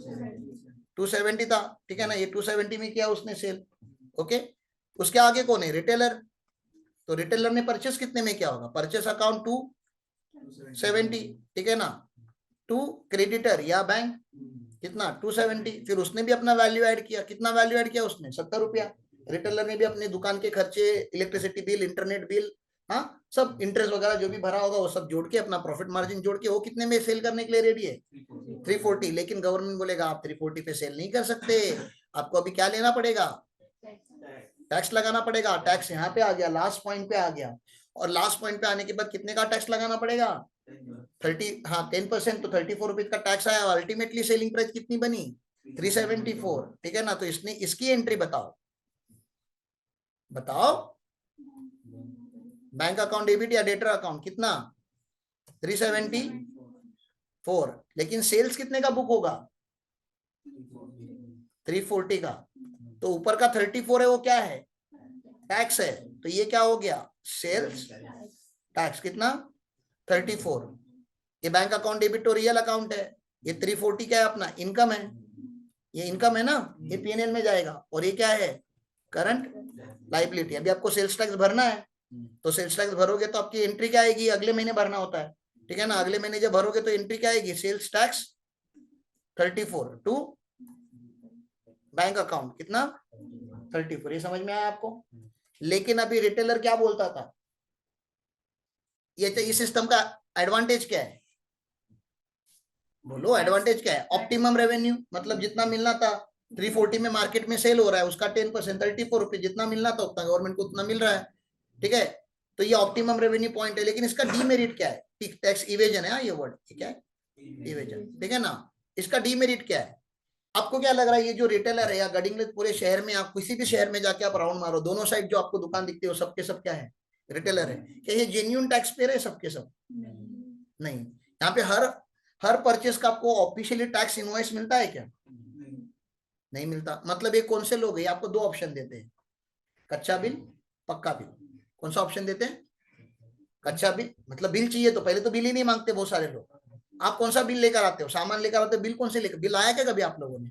270 था, ठीक है ना। ये 270 में किया उसने सेल। ओके। उसके आगे कौन है? रिटेलर। तो रिटेलर ने परचेस कितने में किया होगा? परचेस अकाउंट 270, ठीक है ना। टू क्रेडिटर या बैंक कितना? 270। फिर उसने भी अपना वैल्यू ऐड किया। कितना वैल्यू ऐड किया उसने? 70 रुपया। रिटेलर ने भी अपने दुकान के खर्चे, इलेक्ट्रिसिटी बिल, इंटरनेट बिल, हाँ, सब इंटरेस्ट वगैरह जो भी भरा होगा वो सब जोड़ के, अपना प्रॉफिट मार्जिन जोड़ के वो कितने में सेल करने के लिए रेडी है? 340। लेकिन गवर्नमेंट बोलेगा आप 340 पे सेल नहीं कर सकते, आपको अभी क्या लेना पड़ेगा? टैक्स लगाना पड़ेगा। टैक्स यहाँ पे आ गया, लास्ट पॉइंट पे आ गया। और लास्ट पॉइंट पे आने के बाद कितने का टैक्स लगाना पड़ेगा? 30, हाँ 10%। तो 34 रुपीज का टैक्स आया। अल्टीमेटली सेलिंग प्राइस कितनी बनी? 374, ठीक है ना। तो इसने इसकी एंट्री बताओ, बताओ। बैंक अकाउंट डेबिट या डेटर अकाउंट कितना? 374। लेकिन सेल्स कितने का बुक होगा? 340 का। तो ऊपर का 34 है वो क्या है? टैक्स है। तो ये क्या हो गया? सेल्स टैक्स कितना? 34। ये बैंक अकाउंट डेबिट तो रियल अकाउंट है। ये 340 क्या है? अपना इनकम है। ये इनकम है ना, ये P&L में जाएगा। और ये क्या है? Current liability. अभी आपको सेल्स टैक्स भरना है, तो सेल्स टैक्स भरोगे तो आपकी एंट्री क्या आएगी? अगले महीने भरना होता है, ठीक है ना। अगले महीने जब भरोगे तो एंट्री क्या आएगी? Sales tax 34 to bank account कितना? 34। ये समझ में आया आपको? लेकिन अभी रिटेलर क्या बोलता था? ये सिस्टम का एडवांटेज क्या है? बोलो एडवांटेज क्या है? ऑप्टिमम रेवेन्यू, मतलब जितना मिलना था 340 में मार्केट में सेल हो रहा है, उसका 10% 34 रुपीज, जितना मिलना था उतना गवर्नमेंट को उतना मिल रहा है। ठीक है, तो ये ऑप्टिमम रेवेन्यू पॉइंट है। लेकिन इसका डीमेरिट क्या है? टैक्स इवेजन है। ये वर्ड क्या है? इवेजन। ठीक है ना? इसका डीमेरिट क्या है? आपको क्या लग रहा है? ये जो रिटेलर है या गडिंग पूरे शहर में, आप किसी भी शहर में जाके आप राउंड मारो, दोनों साइड जो आपको दुकान दिखती है वो सबके सब क्या है? रिटेलर है। क्या ये जेन्युइन टैक्स पेयर है सबके सब? नहीं। यहाँ पे हर हर परचेस का आपको ऑफिशियली टैक्स इनवॉइस मिलता है क्या? नहीं मिलता। मतलब ये कौन से लोग हैं? आपको दो ऑप्शन देते हैं, कच्चा बिल, पक्का बिल। कौन सा ऑप्शन देते हैं? कच्चा बिल। मतलब बिल चाहिए तो पहले तो बिल ही नहीं मांगते बहुत सारे लोग। आप कौन सा बिल लेकर आते हो? सामान लेकर आते हो, बिल कौन से लेकर? बिल आया क्या कभी आप लोगों ने?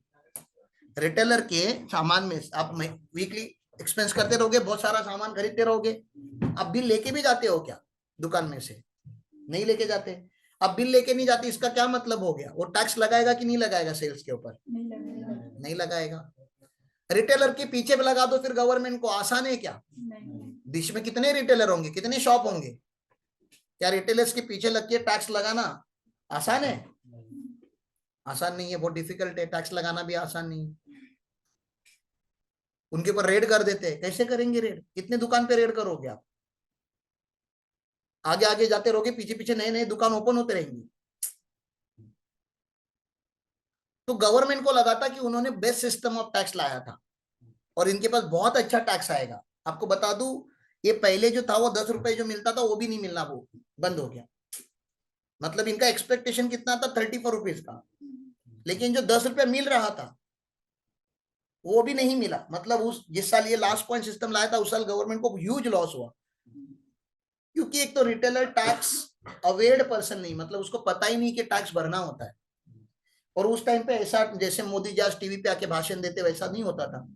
रिटेलर के सामान में आप वीकली एक्सपेंस करते रहोगे, बहुत सारा सामान खरीदते रहोगे, आप बिल लेके भी जाते हो क्या दुकान में से? नहीं लेके जाते। अब बिल लेके नहीं जाते, इसका क्या मतलब हो गया? वो टैक्स लगाएगा कि नहीं लगाएगा सेल्स के ऊपर? नहीं लगाएगा। रिटेलर के पीछे लगा दो फिर गवर्नमेंट को, आसान है क्या? देश में कितने रिटेलर होंगे, कितने शॉप होंगे? क्या रिटेलर्स के पीछे लग के टैक्स लगाना आसान है? आसान नहीं है, बहुत डिफिकल्ट है। टैक्स लगाना भी आसान नहीं है। उनके ऊपर रेड कर देते हैं। कैसे करेंगे रेड? कितने दुकान पे रेड करोगे आप? आगे आगे जाते रहोगे, पीछे पीछे नए नए दुकान ओपन होते रहेंगे। तो गवर्नमेंट को लगा था कि उन्होंने बेस्ट सिस्टम ऑफ टैक्स लाया था और इनके पास बहुत अच्छा टैक्स आएगा। आपको बता दूं, ये पहले जो था वो 10 रुपए जो मिलता था वो भी नहीं मिलना, वो बंद हो गया। मतलब इनका एक्सपेक्टेशन कितना था? 34 रुपीज का। लेकिन जो 10 रुपए मिल रहा था वो भी नहीं मिला। मतलब उस जिस साल ये लास्ट पॉइंट सिस्टम लाया था उस साल गवर्नमेंट को ह्यूज लॉस हुआ। क्योंकि एक तो रिटेलर टैक्स अवेयर्ड पर्सन नहीं, मतलब उसको पता ही नहीं कि टैक्स भरना होता है। और उस टाइम पे ऐसा जैसे मोदी जी आज टीवी पे आके भाषण देते वैसा नहीं होता था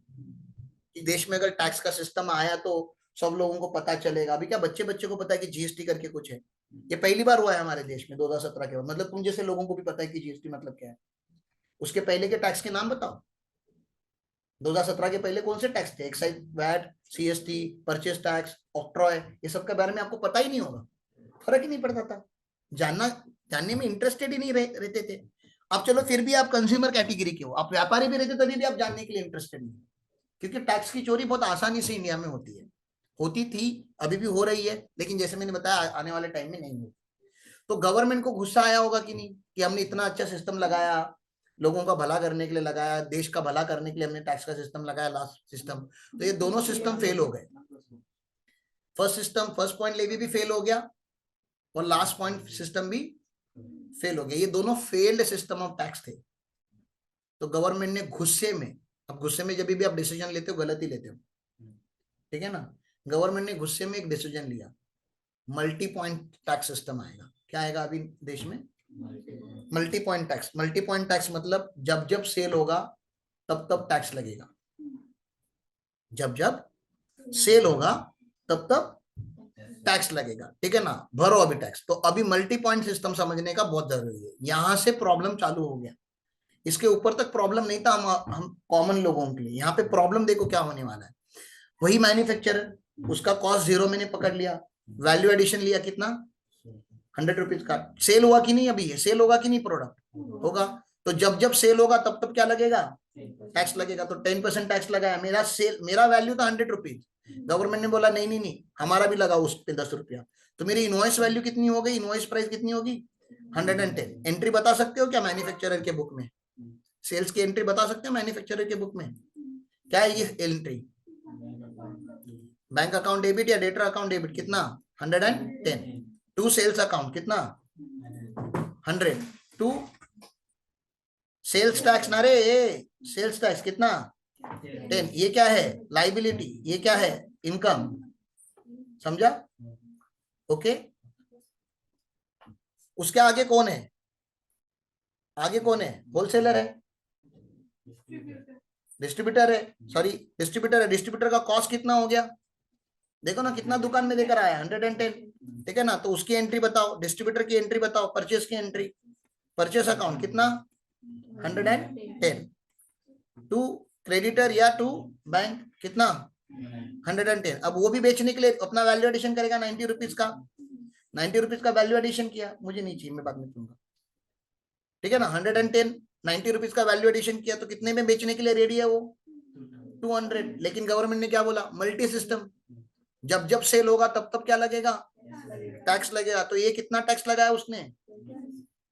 कि देश में अगर टैक्स का सिस्टम आया तो सब लोगों को पता चलेगा। अभी क्या बच्चे बच्चे को पता है कि जीएसटी करके कुछ है? ये पहली बार हुआ है हमारे देश में 2017 के बाद। मतलब तुम जैसे लोगों को भी पता है कि जीएसटी मतलब क्या है। उसके पहले के टैक्स के नाम बताओ। 2017 के पहले कौन से टैक्स थे? Excise, VAT, CST, purchase tax, octroi, ये सब के बारे में आपको पता ही नहीं होगा। फर्क ही नहीं पड़ता था। जानना जानने में इंटरेस्टेड ही नहीं रहते थे। अब चलो फिर भी आप कंज्यूमर कैटेगरी के हो, आप व्यापारी भी रहते तभी भी आप जानने के लिए इंटरेस्टेड नहीं। क्योंकि टैक्स की चोरी बहुत आसानी से इंडिया में होती है, होती थी, अभी भी हो रही है, लेकिन जैसे मैंने बताया आने वाले टाइम में नहीं होगी। तो गवर्नमेंट को गुस्सा आया होगा कि नहीं कि हमने इतना अच्छा सिस्टम लगाया, लोगों का भला करने के लिए लगाया, देश का भला करने के लिए हमने टैक्स का सिस्टम लगाया, लास्ट सिस्टम, तो ये दोनों सिस्टम फेल हो गए। First system, first point levy भी फेल हो गया और लास्ट पॉइंट सिस्टम भी फेल हो गया। ये दोनों फेल्ड सिस्टम ऑफ टैक्स थे। तो गवर्नमेंट ने गुस्से में, अब गुस्से में जब भी आप डिसीजन लेते हो गलत ही लेते हो, ठीक है ना? गवर्नमेंट ने गुस्से में एक डिसीजन लिया, मल्टी पॉइंट टैक्स सिस्टम आएगा। क्या आएगा अभी देश में? Multi point tax. Multi point tax मतलब जब जब सेल होगा तब तब टैक्स लगेगा। जब जब सेल होगा तब तब टैक्स लगेगा। ठीक है ना? भरो अभी टैक्स। तो अभी मल्टी पॉइंट सिस्टम समझने का बहुत जरूरी है। यहां से प्रॉब्लम चालू हो गया। इसके ऊपर तक प्रॉब्लम नहीं था हम कॉमन लोगों के लिए। यहाँ पे प्रॉब्लम देखो क्या होने वाला है। वही मैन्युफैक्चरर, उसका कॉस्ट जीरो मैंने पकड़ लिया, वैल्यू एडिशन लिया कितना? 100 रुपीज का। सेल हुआ कि नहीं? अभी ये सेल होगा कि नहीं? प्रोडक्ट होगा। तो जब जब सेल होगा तब तब क्या लगेगा? टैक्स लगेगा। तो 10% टैक्स लगाया। मेरा सेल, मेरा वैल्यू था 100 रुपीज, गवर्नमेंट ने बोला नहीं नहीं नहीं हमारा भी लगाओ उस पे 10 रुपया। तो मेरी इनवॉइस वैल्यू कितनी हो गई? इनवॉइस प्राइस कितनी होगी? 110। एंट्री बता सकते हो क्या मैन्युफैक्चरर के बुक में? सेल्स की एंट्री बता सकते हो मैन्युफैक्चरर के बुक में? क्या है ये एंट्री? बैंक अकाउंट डेबिट या डेटर अकाउंट डेबिट? कितना? 110। टू सेल्स अकाउंट कितना? 100। टू सेल्स टैक्स ना रे, सेल्स टैक्स कितना? 10। ये क्या है? लाइबिलिटी। ये क्या है? इनकम। समझा? ओके। उसके आगे कौन है? आगे कौन है? होलसेलर है, डिस्ट्रीब्यूटर है, सॉरी डिस्ट्रीब्यूटर है। डिस्ट्रीब्यूटर का कॉस्ट कितना हो गया? देखो ना कितना दुकान में देकर आया, 110। ठीक है ना? तो उसकी एंट्री बताओ, डिस्ट्रीब्यूटर की एंट्री बताओ, परचेस की एंट्री। परचेस अकाउंट कितना? 110। टू क्रेडिटर या टू बैंक कितना? 110। अब वो भी बेचने के लिए अपना वैल्यू एडिशन करेगा 90 रुपीज का। 90 रुपीज का वैल्यू एडिशन किया, मुझे नहीं चाहिए, मैं बाद में दूंगा। ठीक है ना। 110 90 रुपीज का वैल्यू एडिशन किया तो कितने में बेचने के लिए रेडी है वो? 200। लेकिन गवर्नमेंट ने क्या बोला? Multi system. जब जब सेल होगा तब तब क्या लगेगा? टैक्स लगेगा। तो ये कितना टैक्स लगाया उसने?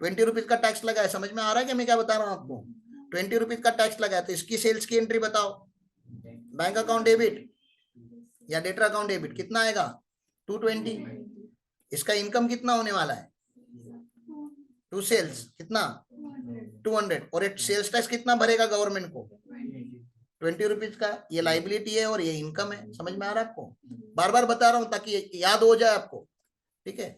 20 रुपीज का टैक्स लगाया। समझ में आ रहा है कि मैं क्या बता रहा हूँ आपको? 20 रुपीज का टैक्स लगाया। तो इसकी सेल्स की एंट्री बताओ। बैंक अकाउंट डेबिट या डेटर अकाउंट डेबिट, कितना आएगा? 220। इसका इनकम कितना होने वाला है? टू सेल्स कितना? 200। और ये सेल्स टैक्स कितना भरेगा गवर्नमेंट को? 20 रुपीज का। ये लाइबिलिटी है और ये इनकम है। समझ में आ रहा है आपको? बार बार बता रहा हूं ताकि याद हो जाए आपको। ठीक है,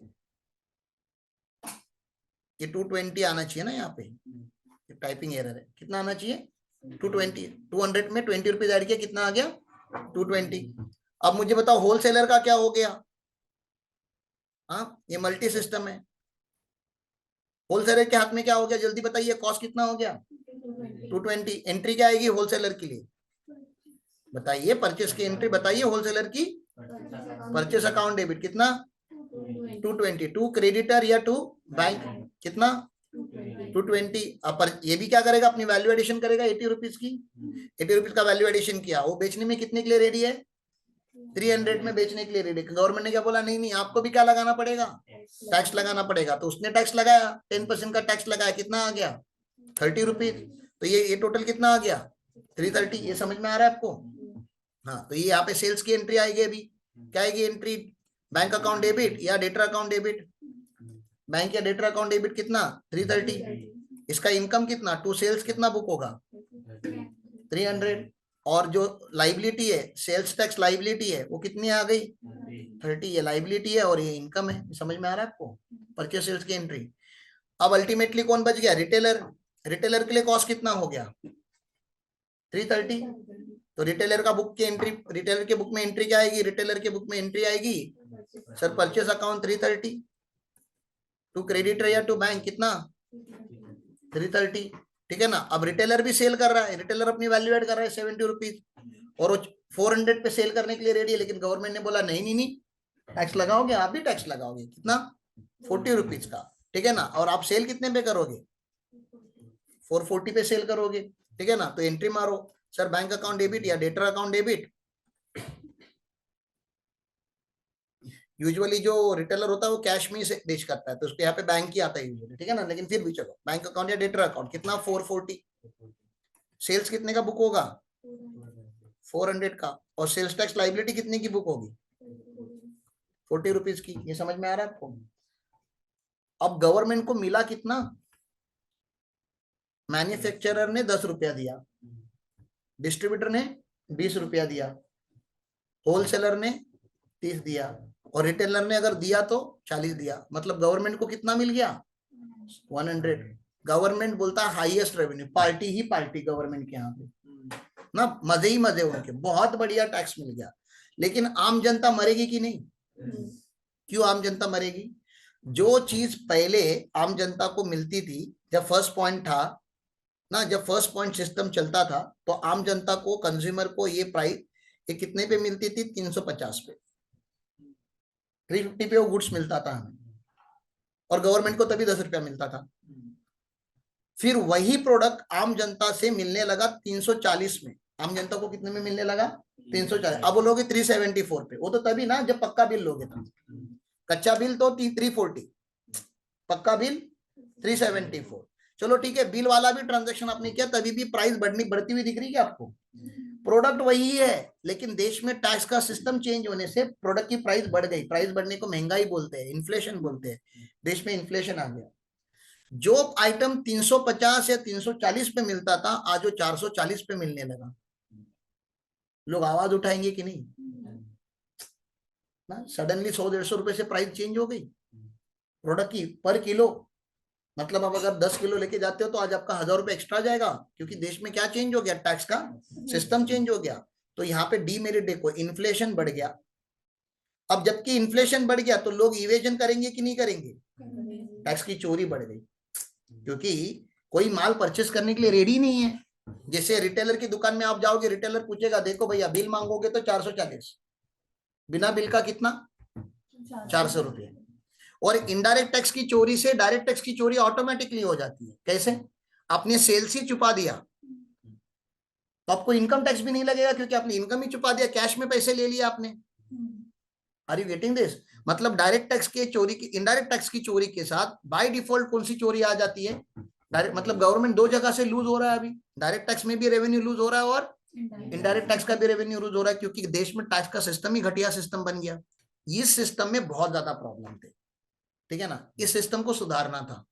ये 220 आना चाहिए ना यहाँ पे। टाइपिंग एरर है। कितना आना चाहिए? 220। 200 में 20 रुपीज ऐड किया, कितना आ गया? 220। अब मुझे बताओ होलसेलर का क्या हो गया? हाँ, ये मल्टी सिस्टम है। होलसेलर के हाथ में क्या हो गया? जल्दी बताइए, कॉस्ट कितना हो गया? 220। एंट्री क्या आएगी होलसेलर के लिए? बताइए, परचेस की एंट्री बताइए होलसेलर की। परचेस अकाउंट डेबिट कितना? 220। टू क्रेडिटर या टू बैंक कितना? 220। अब ये भी क्या करेगा? अपनी वैल्यू एडिशन करेगा 80 रुपीज की। 80 रुपीज का वैल्यू एडिशन किया, वो बेचने में कितने के लिए रेडी है? 300 में बेचने के लिए रेडी। गवर्नमेंट ने क्या बोला? नहीं नहीं, आपको भी क्या लगाना पड़ेगा? टैक्स लगाना पड़ेगा। तो उसने टैक्स लगाया, 10% का टैक्स लगाया। कितना आ गया? 30 रुपीज। तो ये टोटल कितना आ गया? 330। ये समझ में आ रहा है आपको? हाँ, तो ये यहाँ पे सेल्स की एंट्री आएगी। अभी क्या आएगी एंट्री? बैंक अकाउंट डेबिट या डेटर अकाउंट डेबिट? बैंक या डेटर अकाउंट डेबिट कितना? 330। इसका इनकम कितना? टू सेल्स कितना बुक होगा? 300। और जो लाइबिलिटी है, सेल्स टैक्स लाइबिलिटी है, वो कितनी आ गई? 30। ये लाइबिलिटी है और ये इनकम है। समझ में आ रहा है आपको? परचेस सेल्स की एंट्री। अब अल्टीमेटली कौन बच गया? रिटेलर। रिटेलर के लिए कॉस्ट कितना हो गया? 330। तो रिटेलर का बुक की एंट्री, रिटेलर के बुक में एंट्री क्या आएगी? रिटेलर के बुक में एंट्री आएगी sir purchase account 330। To creditor या टू बैंक कितना? 330। ठीक है ना। अब रिटेलर भी सेल कर रहा है, रिटेलर अपनी वैल्यू एड कर रहा है 70 रुपीज, और वो 400 पे सेल करने के लिए रेडी है। लेकिन गवर्नमेंट ने बोला नहीं नहीं नहीं, टैक्स लगाओगे, आप भी टैक्स लगाओगे। कितना? 40 रुपीज का। ठीक है ना। और आप सेल कितने पे करोगे? 440 पे सेल करोगे। ठीक है ना। तो एंट्री मारो सर, बैंक अकाउंट डेबिट या डेटर अकाउंट डेबिट। यूजुअली जो रिटेलर होता है वो कैश में ही डील करता है, तो उसके यहाँ पे बैंक ही आता है यूजुअली। ठीक है ना। लेकिन फिर भी चलो, बैंक अकाउंट या डेटर अकाउंट कितना? 440। सेल्स कितने का बुक होगा? 400 का। और सेल्स टैक्स लाइबिलिटी कितने की बुक होगी? 40 रुपीज की। ये समझ में आ रहा है आपको? अब गवर्नमेंट को मिला कितना? मैन्युफैक्चरर ने 10 रुपया दिया, डिस्ट्रीब्यूटर ने 20 रुपया दिया, होलसेलर ने 30 दिया, और रिटेलर ने अगर दिया तो 40 दिया। मतलब गवर्नमेंट को कितना मिल गया? 100। गवर्नमेंट बोलता है हाईएस्ट रेवेन्यू, पार्टी ही पार्टी गवर्नमेंट के यहाँ पे ना, मजे ही मजे उनके, बहुत बढ़िया टैक्स मिल गया। लेकिन आम जनता मरेगी कि नहीं? क्यों आम जनता मरेगी? जो चीज पहले आम जनता को मिलती थी, जब फर्स्ट पॉइंट था ना, जब फर्स्ट पॉइंट सिस्टम चलता था, तो आम जनता को, कंज्यूमर को ये प्राइस ये कितने पे मिलती थी? 350 पे। 350 पे वो गुड्स मिलता था हमें, और गवर्नमेंट को तभी 10 रुपया मिलता था। फिर वही प्रोडक्ट आम जनता से मिलने लगा 340 में। आम जनता को कितने में मिलने लगा? 340। अब वो लोगे 374 पे। वो तो तभी ना जब पक्का बिल लोगे था। कच्चा बिल तो 340, पक्का बिल 374। चलो ठीक है, बिल वाला भी ट्रांजेक्शन आपने किया, तभी भी प्राइस बढ़ती हुई दिख रही है आपको? प्रोडक्ट वही है, लेकिन देश में टैक्स का सिस्टम चेंज होने से प्रोडक्ट की प्राइस बढ़ गई। प्राइस बढ़ने को महंगाई बोलते हैं, इन्फ्लेशन बोलते हैं। देश में इन्फ्लेशन आ गया। जो आइटम 350 या 340 पे मिलता था, आज वो 440 पे मिलने लगा। लोग आवाज उठाएंगे कि नहीं ना? सडनली 100-150 रुपए से प्राइस चेंज हो गई प्रोडक्ट की पर किलो। मतलब अब अगर 10 किलो लेके जाते हो तो आज आपका 1000 रुपए एक्स्ट्रा जाएगा, क्योंकि देश में क्या चेंज हो गया? टैक्स का सिस्टम चेंज हो गया। तो यहाँ पे डीमेरिट देखो, इन्फ्लेशन बढ़ गया। अब जबकि इन्फ्लेशन बढ़ गया तो लोग इवेजन करेंगे कि नहीं करेंगे? टैक्स की चोरी बढ़ गई, क्योंकि कोई माल परचेस करने के लिए रेडी नहीं है। जैसे रिटेलर की दुकान में आप जाओगे, रिटेलर पूछेगा देखो भैया बिल मांगोगे तो 440, बिना बिल का कितना? 400 रुपये। और इनडायरेक्ट टैक्स की चोरी से डायरेक्ट टैक्स की चोरी ऑटोमेटिकली हो जाती है। कैसे? आपने सेल्स ही छुपा दिया तो आपको इनकम टैक्स भी नहीं लगेगा, क्योंकि आपने इनकम ही छुपा दिया, कैश में पैसे ले लिए आपने। Are you getting this? मतलब डायरेक्ट टैक्स के चोरी की, इनडायरेक्ट टैक्स की चोरी के साथ बाय डिफॉल्ट कौन सी चोरी आ जाती है? डायरेक्ट, मतलब गवर्नमेंट दो जगह से लूज हो रहा है अभी, डायरेक्ट टैक्स में भी रेवेन्यू लूज हो रहा है और इनडायरेक्ट टैक्स का भी रेवेन्यू लूज हो रहा है, क्योंकि देश में टैक्स का सिस्टम ही घटिया सिस्टम बन गया। इस सिस्टम में बहुत ज्यादा प्रॉब्लम थे, ठीक है ना, इस सिस्टम को सुधारना था।